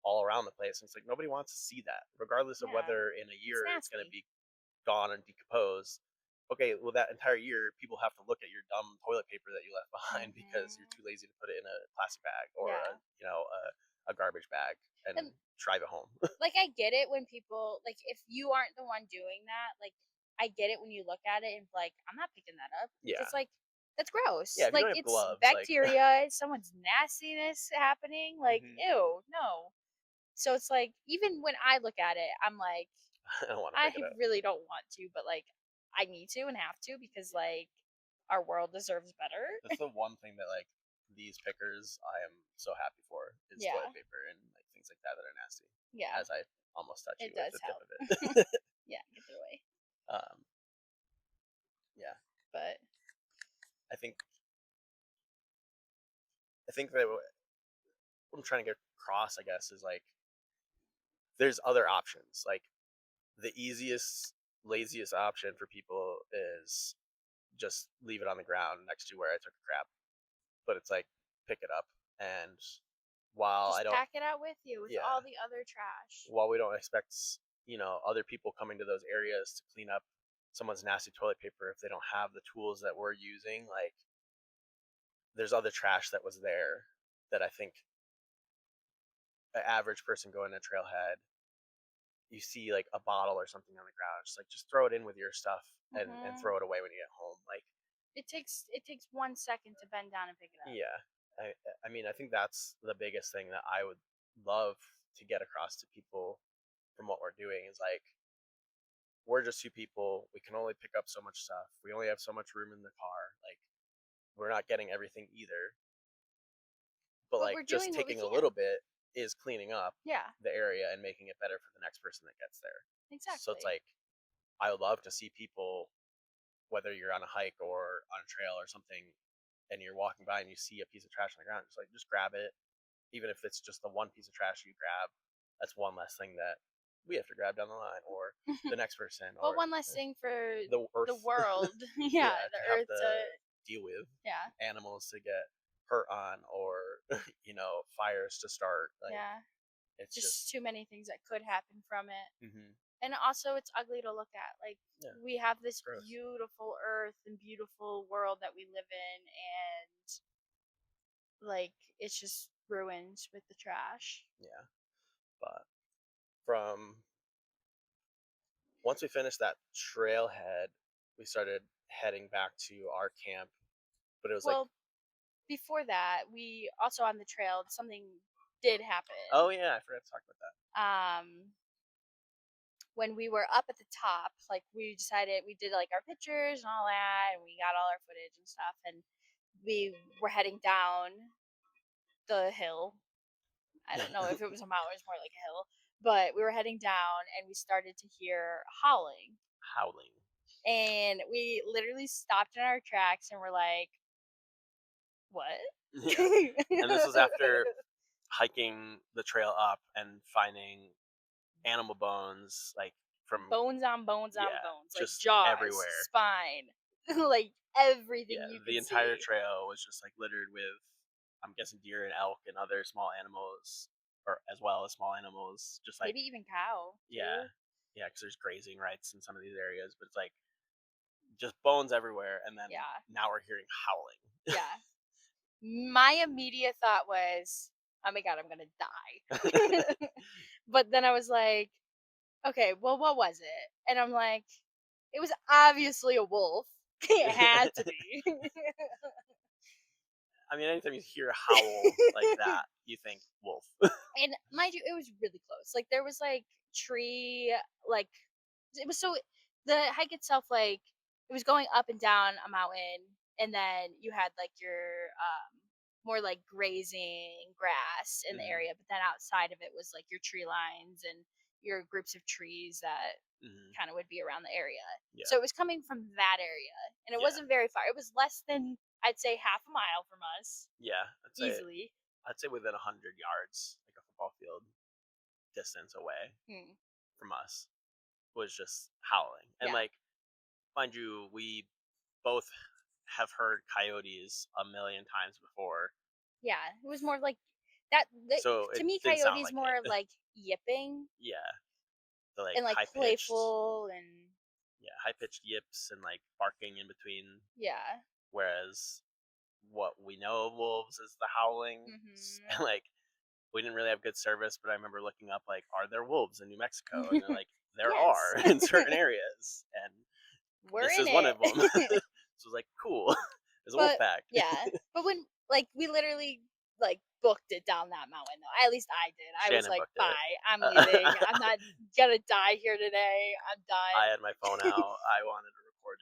all around the place. And it's like nobody wants to see that, regardless of Yeah. whether in a It's year it's going to nasty. be gone and decompose. Okay, well, that entire year, people have to look at your dumb toilet paper that you left behind because you're Mhm. too lazy to put it in a plastic bag or Yeah. a garbage bag and And drive it home. like I get it when people like if you aren't the one doing that, like I get it when you look at it and like I'm not picking that up Yeah, because like that's yeah. gross. If you Like don't have it's gloves, like, bacteria, it's someone's nastiness happening. Like mhm, ew, no. So it's like even when I look at it, I'm like I don't want to I pick it up. really don't want to, but like I need to and have to because Yeah, like our world deserves that's better. the one thing that like these pickers I am so happy for is toilet Yeah. paper and like things like that that are nasty. Yeah. As I almost touch you It with does the tip help. of it. Yeah, get it away. um, yeah, But I think that what I'm trying to get across, I guess, is like there's other options. Like, the easiest, laziest option for people is just leave it on the ground next to where I took a crap. But it's like, pick it up. And while I just don't, pack it out with you with yeah, all the other trash. while we don't expect, other people coming to those areas to clean up someone's nasty toilet paper if they don't have the tools that we're using, like, there's other trash that was there that I think an average person going to trailhead, you see like a bottle or something on the ground, just throw it in with your stuff and Hmm. throw it away when you get home. Like, It takes 1 second to bend down and pick it up. yeah, I I mean, I think that's the biggest thing that I would love to get across to people from what we're doing is like we're just two people. We can only pick up so much stuff. We only have so much room in the car. Like we're not getting everything either. But But like we're just doing what we taking a can. little bit is cleaning up Yeah, the area and making it better for the next person that gets there. So it's exactly. like I would love to see people, whether you're on a hike or on a trail or something, and you're walking by and you see a piece of trash on the ground, just grab it. Even if it's just the one piece of trash you grab, that's one less thing that we have to grab down the line, or the next person, Well, or one less thing for the the earth. world. Yeah, Yeah, the to have earth to to. deal with Yeah, animals to get hurt on, or fires to start. Like yeah. it's Just just too many things that could happen from it. hmm And also, it's ugly to look at. Like, yeah, we have this gross. beautiful earth and beautiful world that we live in, and like, it's just ruined with the trash. Yeah, but from once we finished that trailhead, we started heading back to our camp. But it was like, Well, before that, we also on the trail, something did oh happen. yeah, I forgot to talk about that. When we were up at the top, like we decided we did like our pictures and all that, and we got all our footage and stuff, and we were heading down the hill. I don't know if it was a mountain, it was more like a hill, but we were heading down and we started to hear howling. Howling. And we literally stopped in our tracks and were like, what? Yeah, and this was after hiking the trail up and finding animal bones, like from Bones on bones on yeah, bones, like just jaws, everywhere. spine, like everything Yeah, you the could entire see. trail was just like littered with, I'm guessing, deer and elk and other small animals, or as well as small animals. Just like Maybe even cow, yeah, too. yeah, because there's grazing rights in some of these areas, but it's like just bones everywhere. And then Yeah. now we're hearing howling. Yeah. My immediate thought was, oh my god, I'm gonna die. But then I was like, okay, well, what was it? And I'm like, it was obviously a wolf. It had to be. I mean, anytime you hear a howl like that, you think wolf. And mind you, it was really close. Like there was like tree, like it was so the hike itself, like it was going up and down a mountain, and then you had like your more like grazing grass in the Hmm. area, but then outside of it was like your tree lines and your groups of trees that Hmm. kind of would be around the area. Yeah, So it was coming from that area, and it yeah, wasn't very far. It was less than, I'd say, half a mile from us, yeah. easily. I'd say within 100 yards, like a football field distance away Hmm. from us, was just howling. And Yeah. like, mind you, we both have heard coyotes a million times before, Yeah, it was more like that. so To it me, didn't sound coyotes like more it. like yipping Yeah, the like and like high pitched, playful and yeah, high pitched yips and like barking in between. yeah. Whereas what we know of wolves is the howling. Hmm. And like we didn't really have good service, but I remember looking up like, are there wolves in New Mexico? And they're like, there Yes, are in certain areas, and we're this in is one of them. it. So it was like, cool. There's a wolf But pack. yeah, but when like we literally like booked it down that mountain though. At least I did. I was Shannon like, booked it. bye, I'm leaving. I'm not gonna die here today. I'm I done. had my phone out. I wanted to record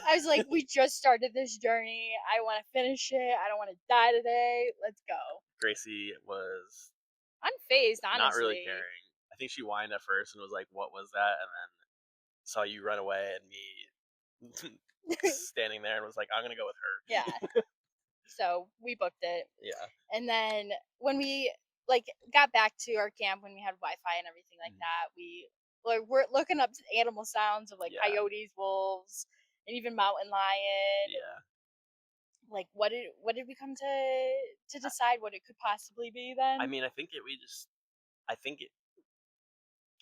I was like, it. we just started this journey. I want to finish it. I don't want to die today. Let's go. Gracie was Unfazed, not really honestly. caring. I think she whined at first and was like, "What was that?" And then saw you run away and me standing there and was like, "I'm gonna go with Yeah. her." So we booked it. Yeah. And then when we like got back to our camp, when we had Wi-Fi and everything like Mhm. that, we like we're looking up animal sounds of like Yeah. coyotes, wolves, and even mountain lion. And Yeah. like what did we come to decide what it could possibly be I then? mean, I think it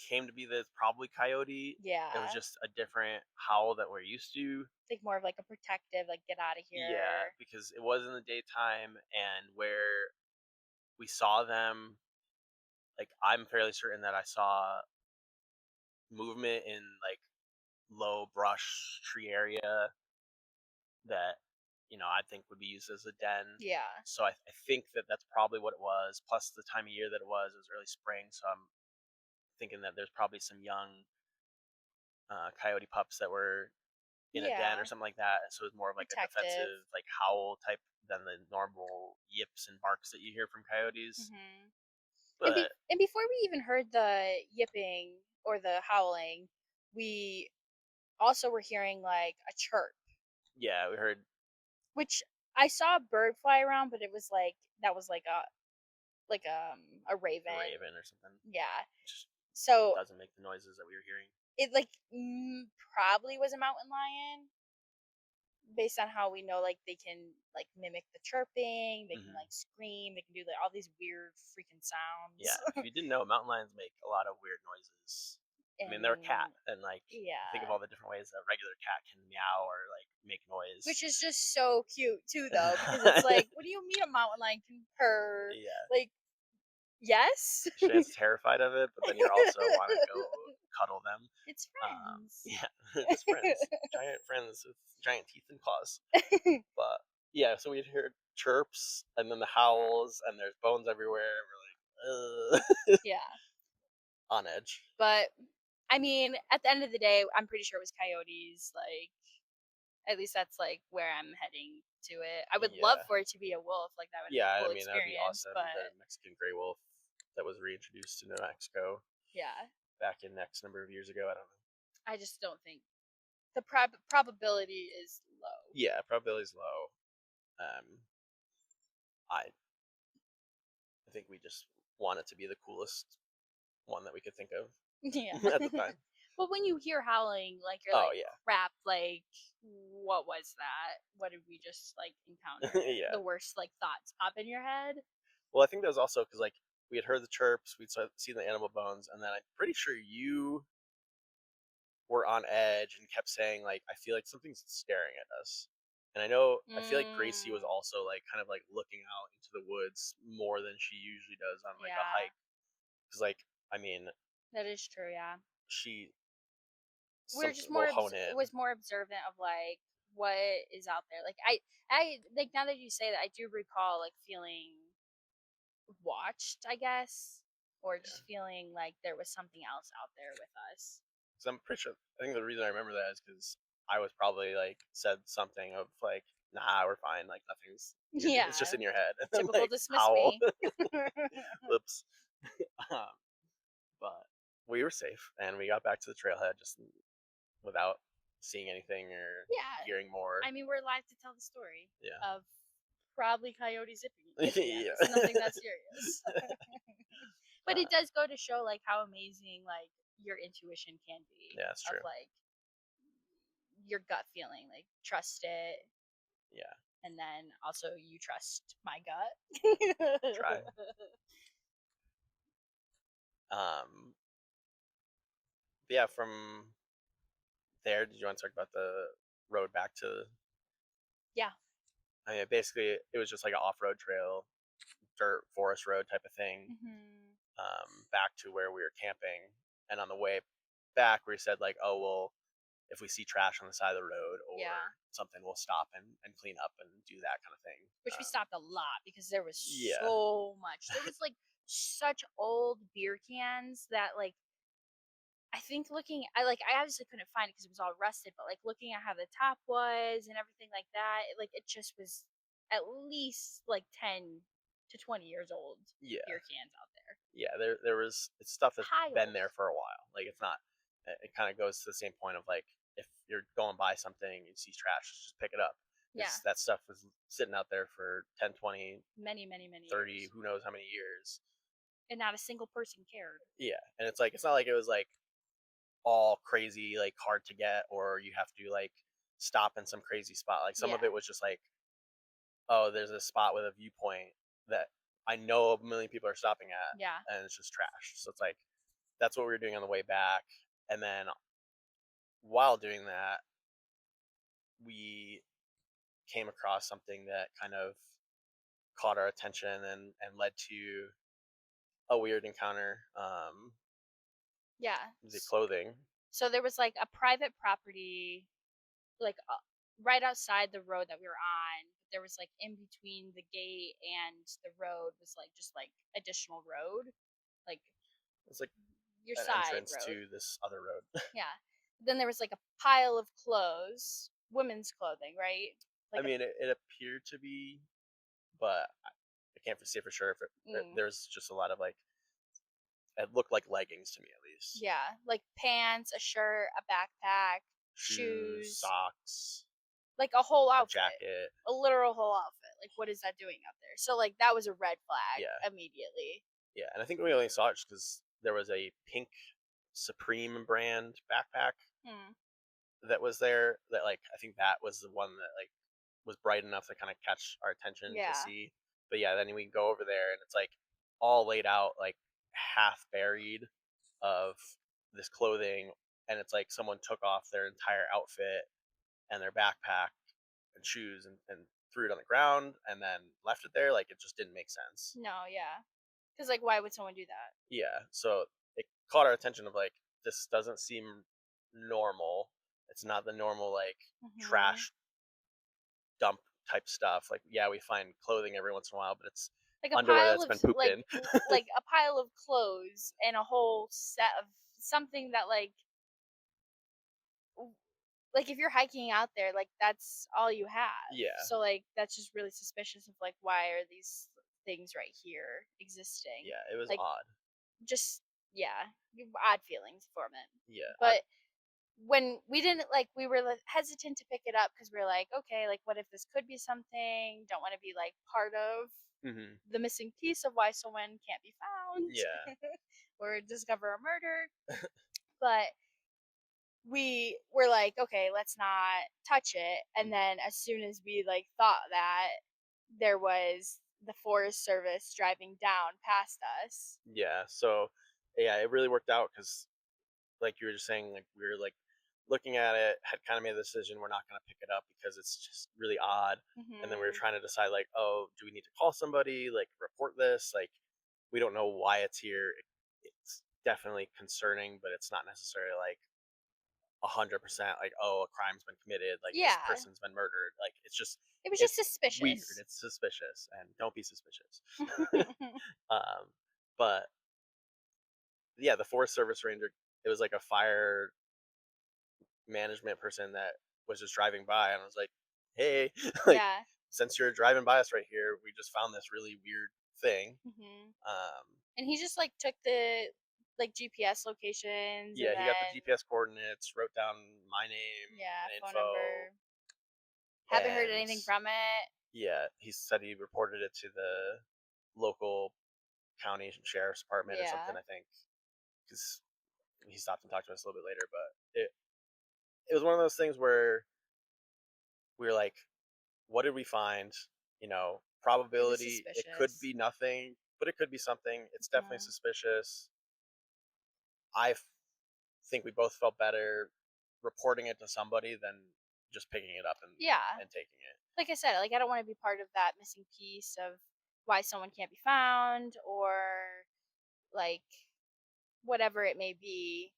came to be that it's probably coyote. It was Yeah. just a different howl that we're used to. Like more of like a protective, like get out of Yeah, here. because it was in the daytime, and where we saw them, like I'm fairly certain that I saw movement in like low brush tree area that I think would be used as a den. Yeah. So I think that that's probably what it was. Plus the time of year that it was early spring, so I'm thinking that there's probably some young coyote pups that were in a den or Yeah. something like that. So it was more of like a Protective. defensive, like howl type than the normal yips and barks that you hear from coyotes. Hmm. But And before we even heard the yipping or the howling, we also were hearing like a chirp, yeah, we heard which I saw a bird fly around, but it was like that was like a a raven. raven or something. Yeah. Which So doesn't make the noises that we were hearing. it like probably was a mountain lion based on how we know like they can like mimic the chirping, they can Hmm. like scream, they can do like all these weird freaking Yeah, sounds. if you didn't know, mountain lions make a lot of weird noises. I mean, they're a cat, And and like think of yeah, all the different ways a regular cat can meow or like make noise. which is just so cute too though because it's like what do you mean a mountain lion can purr? Yeah, Like yes. Shan's terrified of it, but then you're also want to go cuddle them. It's friends. Yeah, they're just friends, giant friends with giant teeth and claws. But yeah, so we'd hear chirps and then the howls, and there's bones everywhere. We're like, Yeah. on edge. But I mean, at the end of the day, I'm pretty sure it was coyotes. Like, at least that's like where I'm heading to it. I would love Yeah, for it to be a wolf. Like, that would be yeah. a I cool mean, that would be experience. awesome. The But Mexican gray wolf that was reintroduced to New Mexico yeah, back in X number of years ago. I don't know. I just don't think the probability is low. Yeah, probability's low. I I think we just want it to be the coolest one that we could think of Yeah. at the time. But when you hear howling, like, you're Oh like, yeah, crap, like, what was that? What did we just, like, encounter? yeah. The worst, like, thoughts pop in your head? Well, I think that was also because like we had heard the chirps, we'd seen the animal bones, and then I'm pretty sure you were on edge and kept saying like, "I feel like something's staring at us." And I feel like Gracie was Mm, also like kind of like looking out into the woods more than she usually does on like a yeah, hike. Because like I mean, that is true, yeah. she We're some just will hone in. was more observant of like what is out there. Like I like now that you say that, I do recall like feeling watched, I guess, or Yeah. just feeling like there was something else out there with us. Because I'm pretty sure. I think the reason I remember that is because I was probably like said something of like, "Nah, we're fine. Like nothing's. It's just Yeah, in your head." And then typical like dismiss howl. me. Whoops. um, but we were safe, and we got back to the trailhead just without seeing anything or Yeah, hearing more. I mean we're alive to tell the story Yeah. of probably coyotes yipping at us. Yeah. Nothing that serious. But it does go to show like how amazing like your intuition can be Yeah, it's of true. like your gut feeling, like trust it, Yeah. and then also you trust my gut. Try. Um. Yeah. From there, did you want to talk about the road back to? Yeah. I mean, basically, it was just like an off-road trail, dirt forest road type of thing, Hmm. back to where we were camping. And on the way back, we said like, oh well, if we see trash on the side of the road or Yeah. something, we'll stop and clean up and do that kind of thing. Which we stopped a lot because there was Yeah, so much. There was like such old beer cans that like I think I obviously couldn't find it because it was all rusted, but like looking at how the top was and everything like that, like it just was at least like 10 to 20 years old yeah, beer cans out there. yeah. There was it's stuff that's been there Piles. for a while. Like it's not. It kind of goes to the same point of like if you're going by something, you see trash, just pick it up. Yeah. Because that stuff was sitting out there for 10, 20, Many, many, many 30, years. who knows how many years. And not a single person cared. Yeah, and it's like it's not like it was like all crazy like hard to get or you have to like stop in some crazy spot. Like some of Yeah. it was just like, oh, there's a spot with a viewpoint that I know a million people are stopping Yeah. at, and it's just trash. So it's like that's what we were doing on the way back, and then while doing that, we came across something that kind of caught our attention and led to a weird encounter. Yeah. The clothing. So there was like a private property, like right outside the road that we were on. There was like in between the gate and the road was like just like additional road, like It's like your an side entrance road. to this other road. Yeah. Then there was like a pile of clothes, women's clothing, right? I Like a mean, it appeared to be, but I can't say for sure if mm, there's just a lot of like it looked like leggings to me at least. yeah, like pants, a shirt, a backpack, Shoes, shoes, socks, like a whole a outfit, jacket. a literal whole outfit. Like, what is that doing out there? So, like, that was a red flag Yeah, immediately. yeah, and I think we only saw it because there was a pink Supreme brand backpack Hmm. that was there. That like I think that was the one that like was bright enough to kind of catch our attention to Yeah. see. But yeah, then we go over there and it's like all laid out, like half buried of this clothing, and it's like someone took off their entire outfit and their backpack and shoes and threw it on the ground and then left it there. Like it just didn't make sense. No, yeah. Because, like, why would someone do that? Yeah, so it caught our attention of like this doesn't seem normal. It's not the normal like Hmm. trash dump type stuff. Like yeah, we find clothing every once in a while, but it's Like a underwear pile that's of been pooped like in. like a pile of clothes and a whole set of something that like if you're hiking out there, like that's all you have. Yeah, So like that's just really suspicious of like why are these things right here existing? yeah, it was Like odd. just yeah, odd feelings from it. Yeah, But when we didn't like we were like, hesitant to pick it up because we are like, okay, like what if this could be something? Don't want to be like part of hmm, the missing piece of why someone can't be found yeah, or discover a murder. But we were like, okay, let's not touch it. And hmm, then as soon as we like thought that, there was the Forest Service driving down past us. yeah. So yeah, it really worked out because like you were just saying, like we were like looking at it, had kind of made the decision we're not going to pick it up because it's just really odd. And then we were Hmm. trying to decide like, oh, do we need to call somebody, like report this? Like we don't know why it's here. It's definitely concerning, but it's not necessarily like 100% like, oh, a crime's been committed, like this Yeah, person's been murdered. Like it's just it was just it's weird. suspicious. It's suspicious, and don't be suspicious. um, but yeah, the Forest Service ranger. It was like a fire management person that was just driving by, and I was like, "Hey, like Yeah. since you're driving by us right here, we just found this really weird thing." Hmm. Um, And he just like took the like GPS locations and yeah, he got the then GPS coordinates, wrote down my name yeah, and phone info, number. Haven't heard and anything from it. yeah, he said he reported it to the local county sheriff's department or something. Yeah. I think because he stopped and talked to us a little bit later, but it was one of those things where we were like, what did we find? You know, It was probability, it could suspicious. be nothing, but it could be something. It's definitely Hmm. suspicious. I think we both felt better reporting it to somebody than just picking it up Yeah. and taking it. Like I said, like I don't want to be part of that missing piece of why someone can't be found or like whatever it may be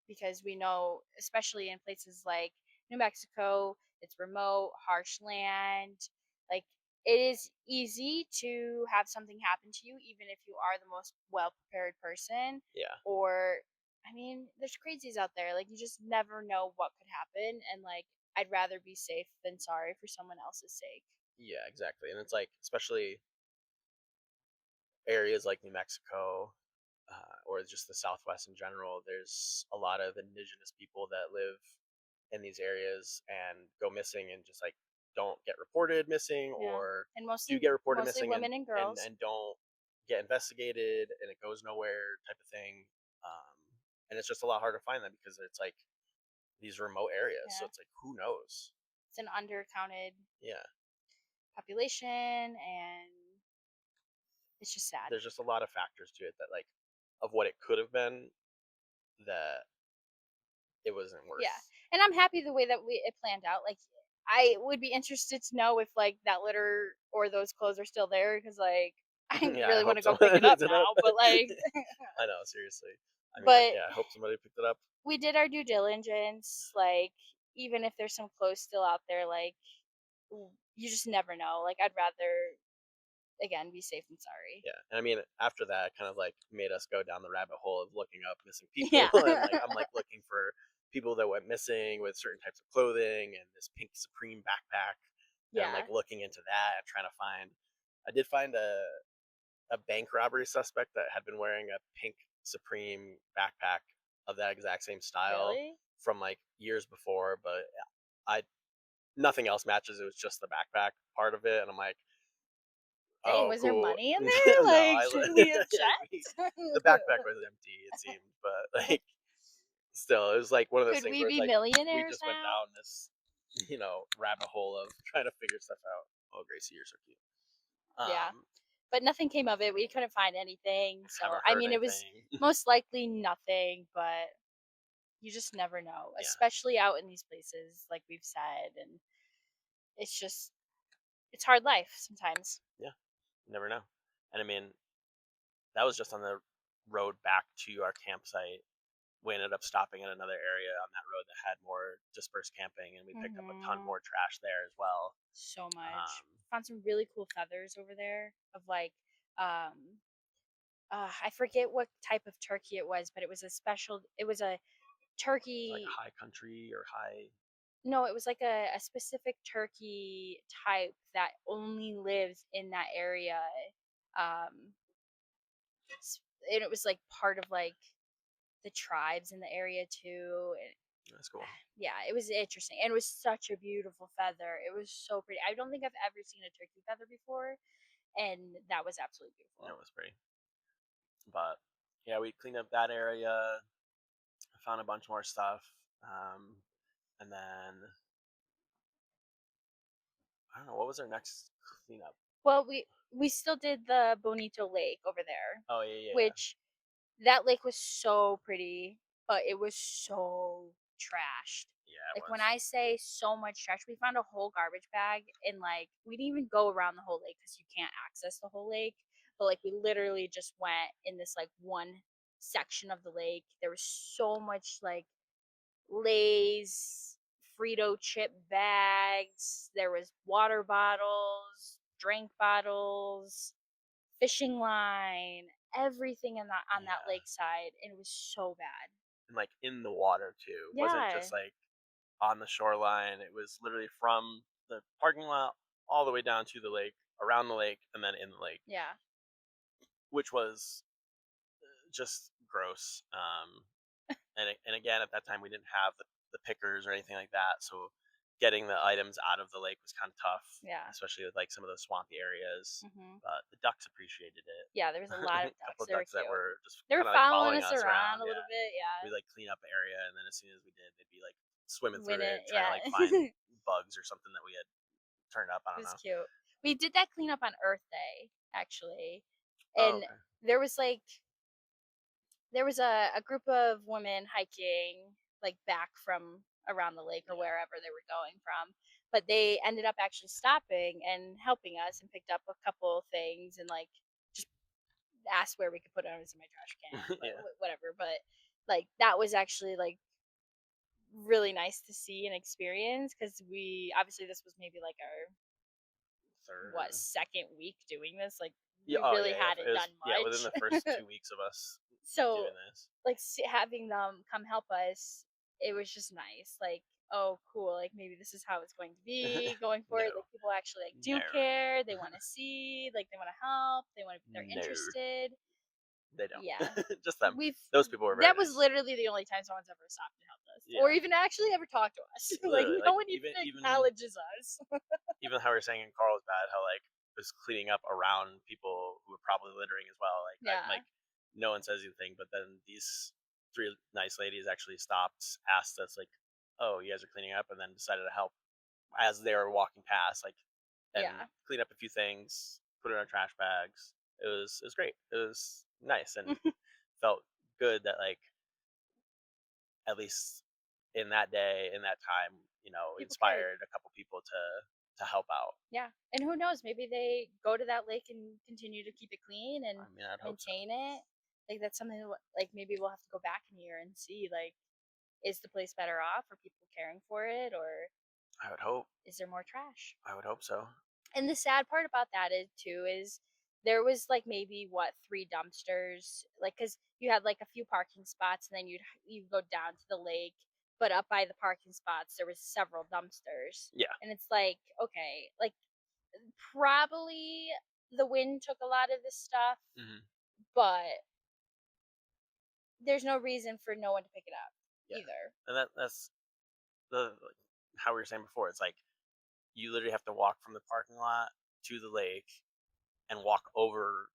because we know especially in places like New Mexico, it's remote, harsh land, like it is easy to have something happen to you even if you are the most well prepared person Yeah, or I mean, there's crazies out there. Like you just never know what could happen and like I'd rather be safe than sorry for someone else's sake. yeah, exactly. And it's like, especially areas like New Mexico, or just the Southwest in general, there's a lot of indigenous people that live in these areas and go missing and just like don't get reported missing, Yeah. or And do mostly get reported mostly missing and women and girls. don't get investigated and it goes nowhere type of thing. Um, and it's just a lot harder to find them because it's like these remote areas. So Yeah. it's like, who knows? It's an undercounted Yeah. population and it's just sad. There's just a lot of factors to it that like of what it could have been that it wasn't Yeah. worth. And I'm happy the way that we it planned out. Like I would be interested to know if like that litter or those clothes are still there because like I Yeah, I really want hope to go pick someone it up picks it up. now, but like, I know, seriously. I mean, but yeah, I hope somebody picked it up. we did our due diligence. Like, even if there's some clothes still out there, like, you just never know. Like, I'd rather, again, be safe than sorry. Yeah, and I mean, after that, kind of like made us go down the rabbit hole of looking up missing people, Yeah. and like I'm like looking for people that went missing with certain types of clothing and this pink Supreme backpack, and I'm like Yeah. looking into that and trying to find. I did find a bank robbery suspect that had been wearing a pink Supreme backpack of that exact same style Really? from like years before, but I nothing else matches. It was just the backpack part of it, and I'm like, Dang, oh, was there cool. money in there? No, Like, should we have checked? the backpack was empty. It seemed, but like still, it was like one of those Could things we where it's be like we millionaires just went now? down this, rabbit hole of trying to figure stuff out. Oh, Gracie, you're so cute. Yeah. Um, But nothing came of it. We couldn't find anything. So, haven't I heard mean, it was anything. most likely nothing, but you just never know, Yeah, especially out in these places, like we've said. And it's just, it's hard life sometimes. yeah, you never know. And I mean, that was just on the road back to our campsite. We ended up stopping in another area on that road that had more dispersed camping, and we picked up a ton Hmm. more trash there as well. So much. Um, Found some really cool feathers over there of like, um, I forget what type of turkey it was, but it was a special, it was a like turkey. high country or high, No, it was like a specific turkey type that only lives in that area. Um, and it was like part of like the tribes in the area too. And that's cool. yeah, it was interesting. And it was such a beautiful feather. It was so pretty. I don't think I've ever seen a turkey feather before. And that was absolutely beautiful. It was pretty. But yeah, we cleaned up that area. Found a bunch more stuff. And then I don't know what was our next cleanup. Well, we still did the Bonito Lake over there, Oh yeah, yeah, yeah. which that lake was so pretty, but it was so trashed. Yeah, it Like when was. I say so much trash, we found a whole garbage bag and like we didn't even go around the whole lake because you can't access the whole lake. But like we literally just went in this like one section of the lake. There was so much like Lay's, Frito chip bags. There was water bottles, drink bottles, fishing line, everything in that on that Yeah, lakeside, and it was so bad. and like in the water too. It wasn't Yeah, just like on the shoreline. It was literally from the parking lot all the way down to the lake, around the lake, and then in the lake, yeah, which was just gross. And again, at that time, we didn't have the pickers or anything like that, so getting the items out of the lake was kind of tough, yeah. especially with like some of those swampy areas. Hmm. But the ducks appreciated it. Yeah, there was a lot of A couple ducks. of They were ducks that cute. were just They were kind of like following following us us around around. a little Yeah, bit. we Yeah, like clean up the area, and then as soon as we did, they'd be like swimming win through it. it, trying to Yeah, like find it bugs or something that we had turned up. I don't was know. cute. We did that cleanup on Earth Day actually, Oh, and okay. there was like there was a group of women hiking like back from around the lake or Yeah. wherever they were going from, but they ended up actually stopping and helping us and picked up a couple things and like just asked where we could put it. I was in my trash can, but Yeah. whatever. But like that was actually like really nice to see and experience because we obviously this was maybe like our what Third. second week doing this. Like Yeah. we Oh, really yeah. Yeah. hadn't It was done within much. the first 2 weeks of us So doing this. like having them come help us, it was just nice. Like, oh cool, like maybe this is how it's going to be going forward. No. Like people actually like do No. care, they want to see, like they want to help, they're No. interested. They don't. Yeah, Just them. we've Those people were very that was nice. literally the only time someone's ever stopped and helped us or Yeah. even actually ever talked to us. Like Literally, no like one even even acknowledges us. even how we were saying in Carlsbad, how like it was cleaning up around people who were probably littering as well. Yeah, Like no one says anything, but then these three nice ladies actually stopped, asked us like, "Oh, you guys are cleaning up," and then decided to help as they were walking past, like, and yeah. clean up a few things, put it in our trash bags. It was great. It was nice and felt good that like at least in that day in that time People cared. inspired a couple people to help out. Yeah. And who knows, maybe they go to that lake and continue to keep it clean and I mean, I'd hope so. maintain it. Like that's something that, like maybe we'll have to go back in a year and see like is the place better off? Are people caring for it, or I would hope. is there more trash? I would hope so. And the sad part about that is too is there was like maybe what 3 dumpsters, like because you had like a few parking spots and then you go down to the lake, but up by the parking spots there was several dumpsters, Yeah. and it's like okay, like probably the wind took a lot of this stuff, Hmm. but there's no reason for no one to pick it up Yeah. either. And that's the like, how we were saying before. It's like you literally have to walk from the parking lot to the lake and walk over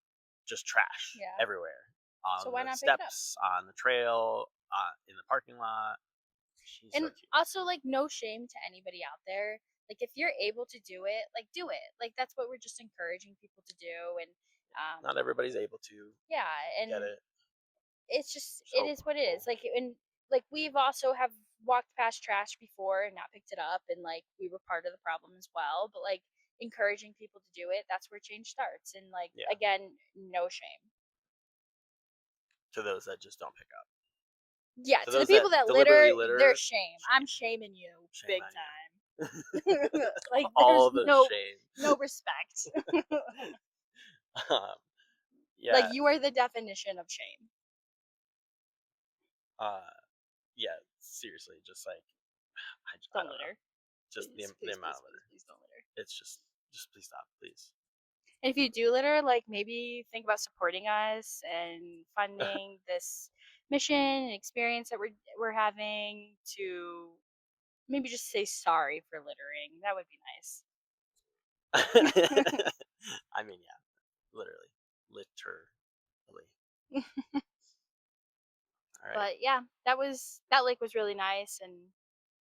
just trash Yeah. everywhere So on why the not pick it up? steps, on the trail, in the parking lot. She's so And cute. also like no shame to anybody out there. Like if you're able to do it, like do it. Like that's what we're just encouraging people to do. And Not everybody's able to yeah, get and it. it's just Just it is what it is. hope. Like and like we've also have walked past trash before and not picked it up, and like we were part of the problem as well. But like encouraging people to do it, that's where change starts. And like Yeah. again, no shame. To those that just don't pick up. Yeah, To to the those that people that deliberately litter, there's litter, shame. I'm shame. shaming you Shame big on time. you. Like All there's the no shame. respect. um, Like yeah. you are the definition of shame. Uh, yeah. Seriously, just like I Don't don't know. litter. Just Please, the please, amount please, of please, litter. please don't litter. It's just please stop, please. And if you do litter, like maybe think about supporting us and funding this mission and experience that we're having to maybe just say sorry for littering. That would be nice. I mean, yeah, literally. All right. But yeah, that lake was really nice, and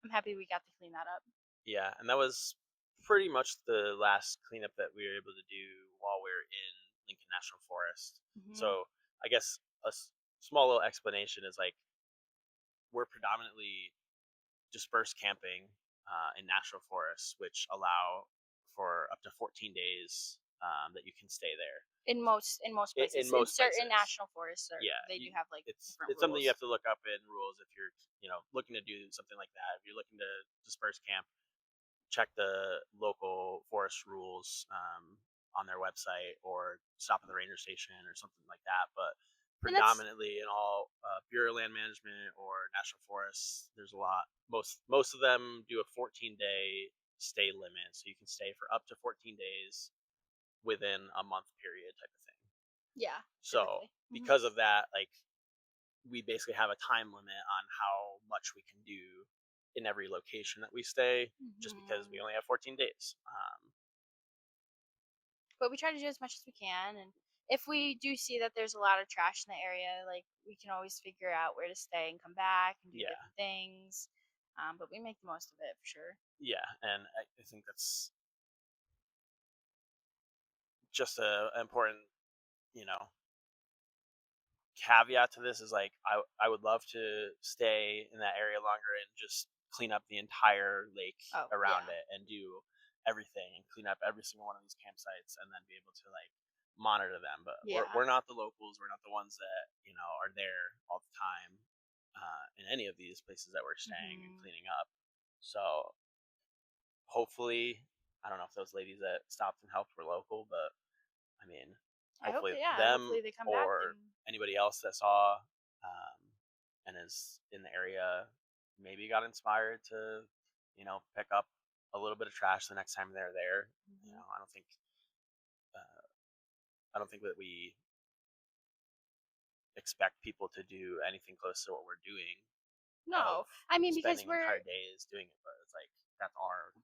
I'm happy we got to clean that up. Yeah, and that was pretty much the last cleanup that we were able to do while we were in Lincoln National Forest. Hmm. So I guess small little explanation is like we're predominantly dispersed camping in national forests, which allow for up to 14 days that you can stay there. In most In places, in most certain places, national forests, yeah, they do have like different it's something you rules. have to look up in rules if you're looking to do something like that. If you're looking to disperse camp, check the local forest rules on their website or stop at the ranger station or something like that. But And that's predominantly in all Bureau of Land Management or national forests, there's a lot. Most of them do a 14-day stay limit, so you can stay for up to 14 days within a month period type of thing. yeah, So typically. Hmm. because of that, like we basically have a time limit on how much we can do in every location that we stay, just because we Hmm. only have 14 days. But we try to do as much as we can, and if we do see that there's a lot of trash in the area, like we can always figure out where to stay and come back and do Yeah, different things. But we make the most of it for sure. yeah, and I think that's just a important, you know, caveat to this is like I would love to stay in that area longer and just clean up the entire lake Oh around yeah, it and do everything and clean up every single one of these campsites and then be able to like monitor them. But yeah. we're not the locals. We're not the ones that are there all the time in any of these places that we're staying and Hmm. cleaning up. So hopefully, I don't know if those ladies that stopped and helped were local, but I mean, I hope hopefully that yeah. them Hopefully they come back and or anybody else that saw um, and is in the area maybe got inspired to, pick up a little bit of trash the next time they're there. hmm. Uh, I don't think that we expect people to do anything close to what we're doing of No, I mean because spending we're entire days doing it, but it's like that's our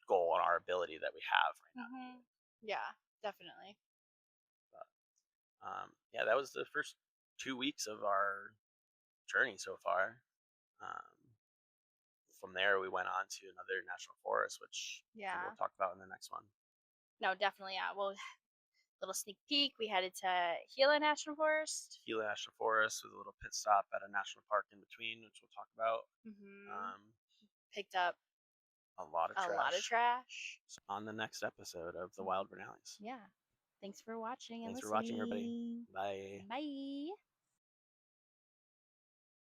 goal and our ability that we have right now to do hmm. it. Yeah, definitely. But yeah, that was the first 2 weeks of our journey so far. Um, from there, we went on to another national forest, which I think Yeah. we'll talk about in the next one. No, definitely. Yeah. Well, little sneak peek. We headed to Gila National Forest. Gila National Forest with a little pit stop at a national park in between, which we'll talk about. Hmm. Um, Picked up a lot of A lot of trash trash. on the next episode of the Mm, Wild Vernalis. yeah. Thanks for watching and Thanks for watching, everybody. listening. Bye. Bye.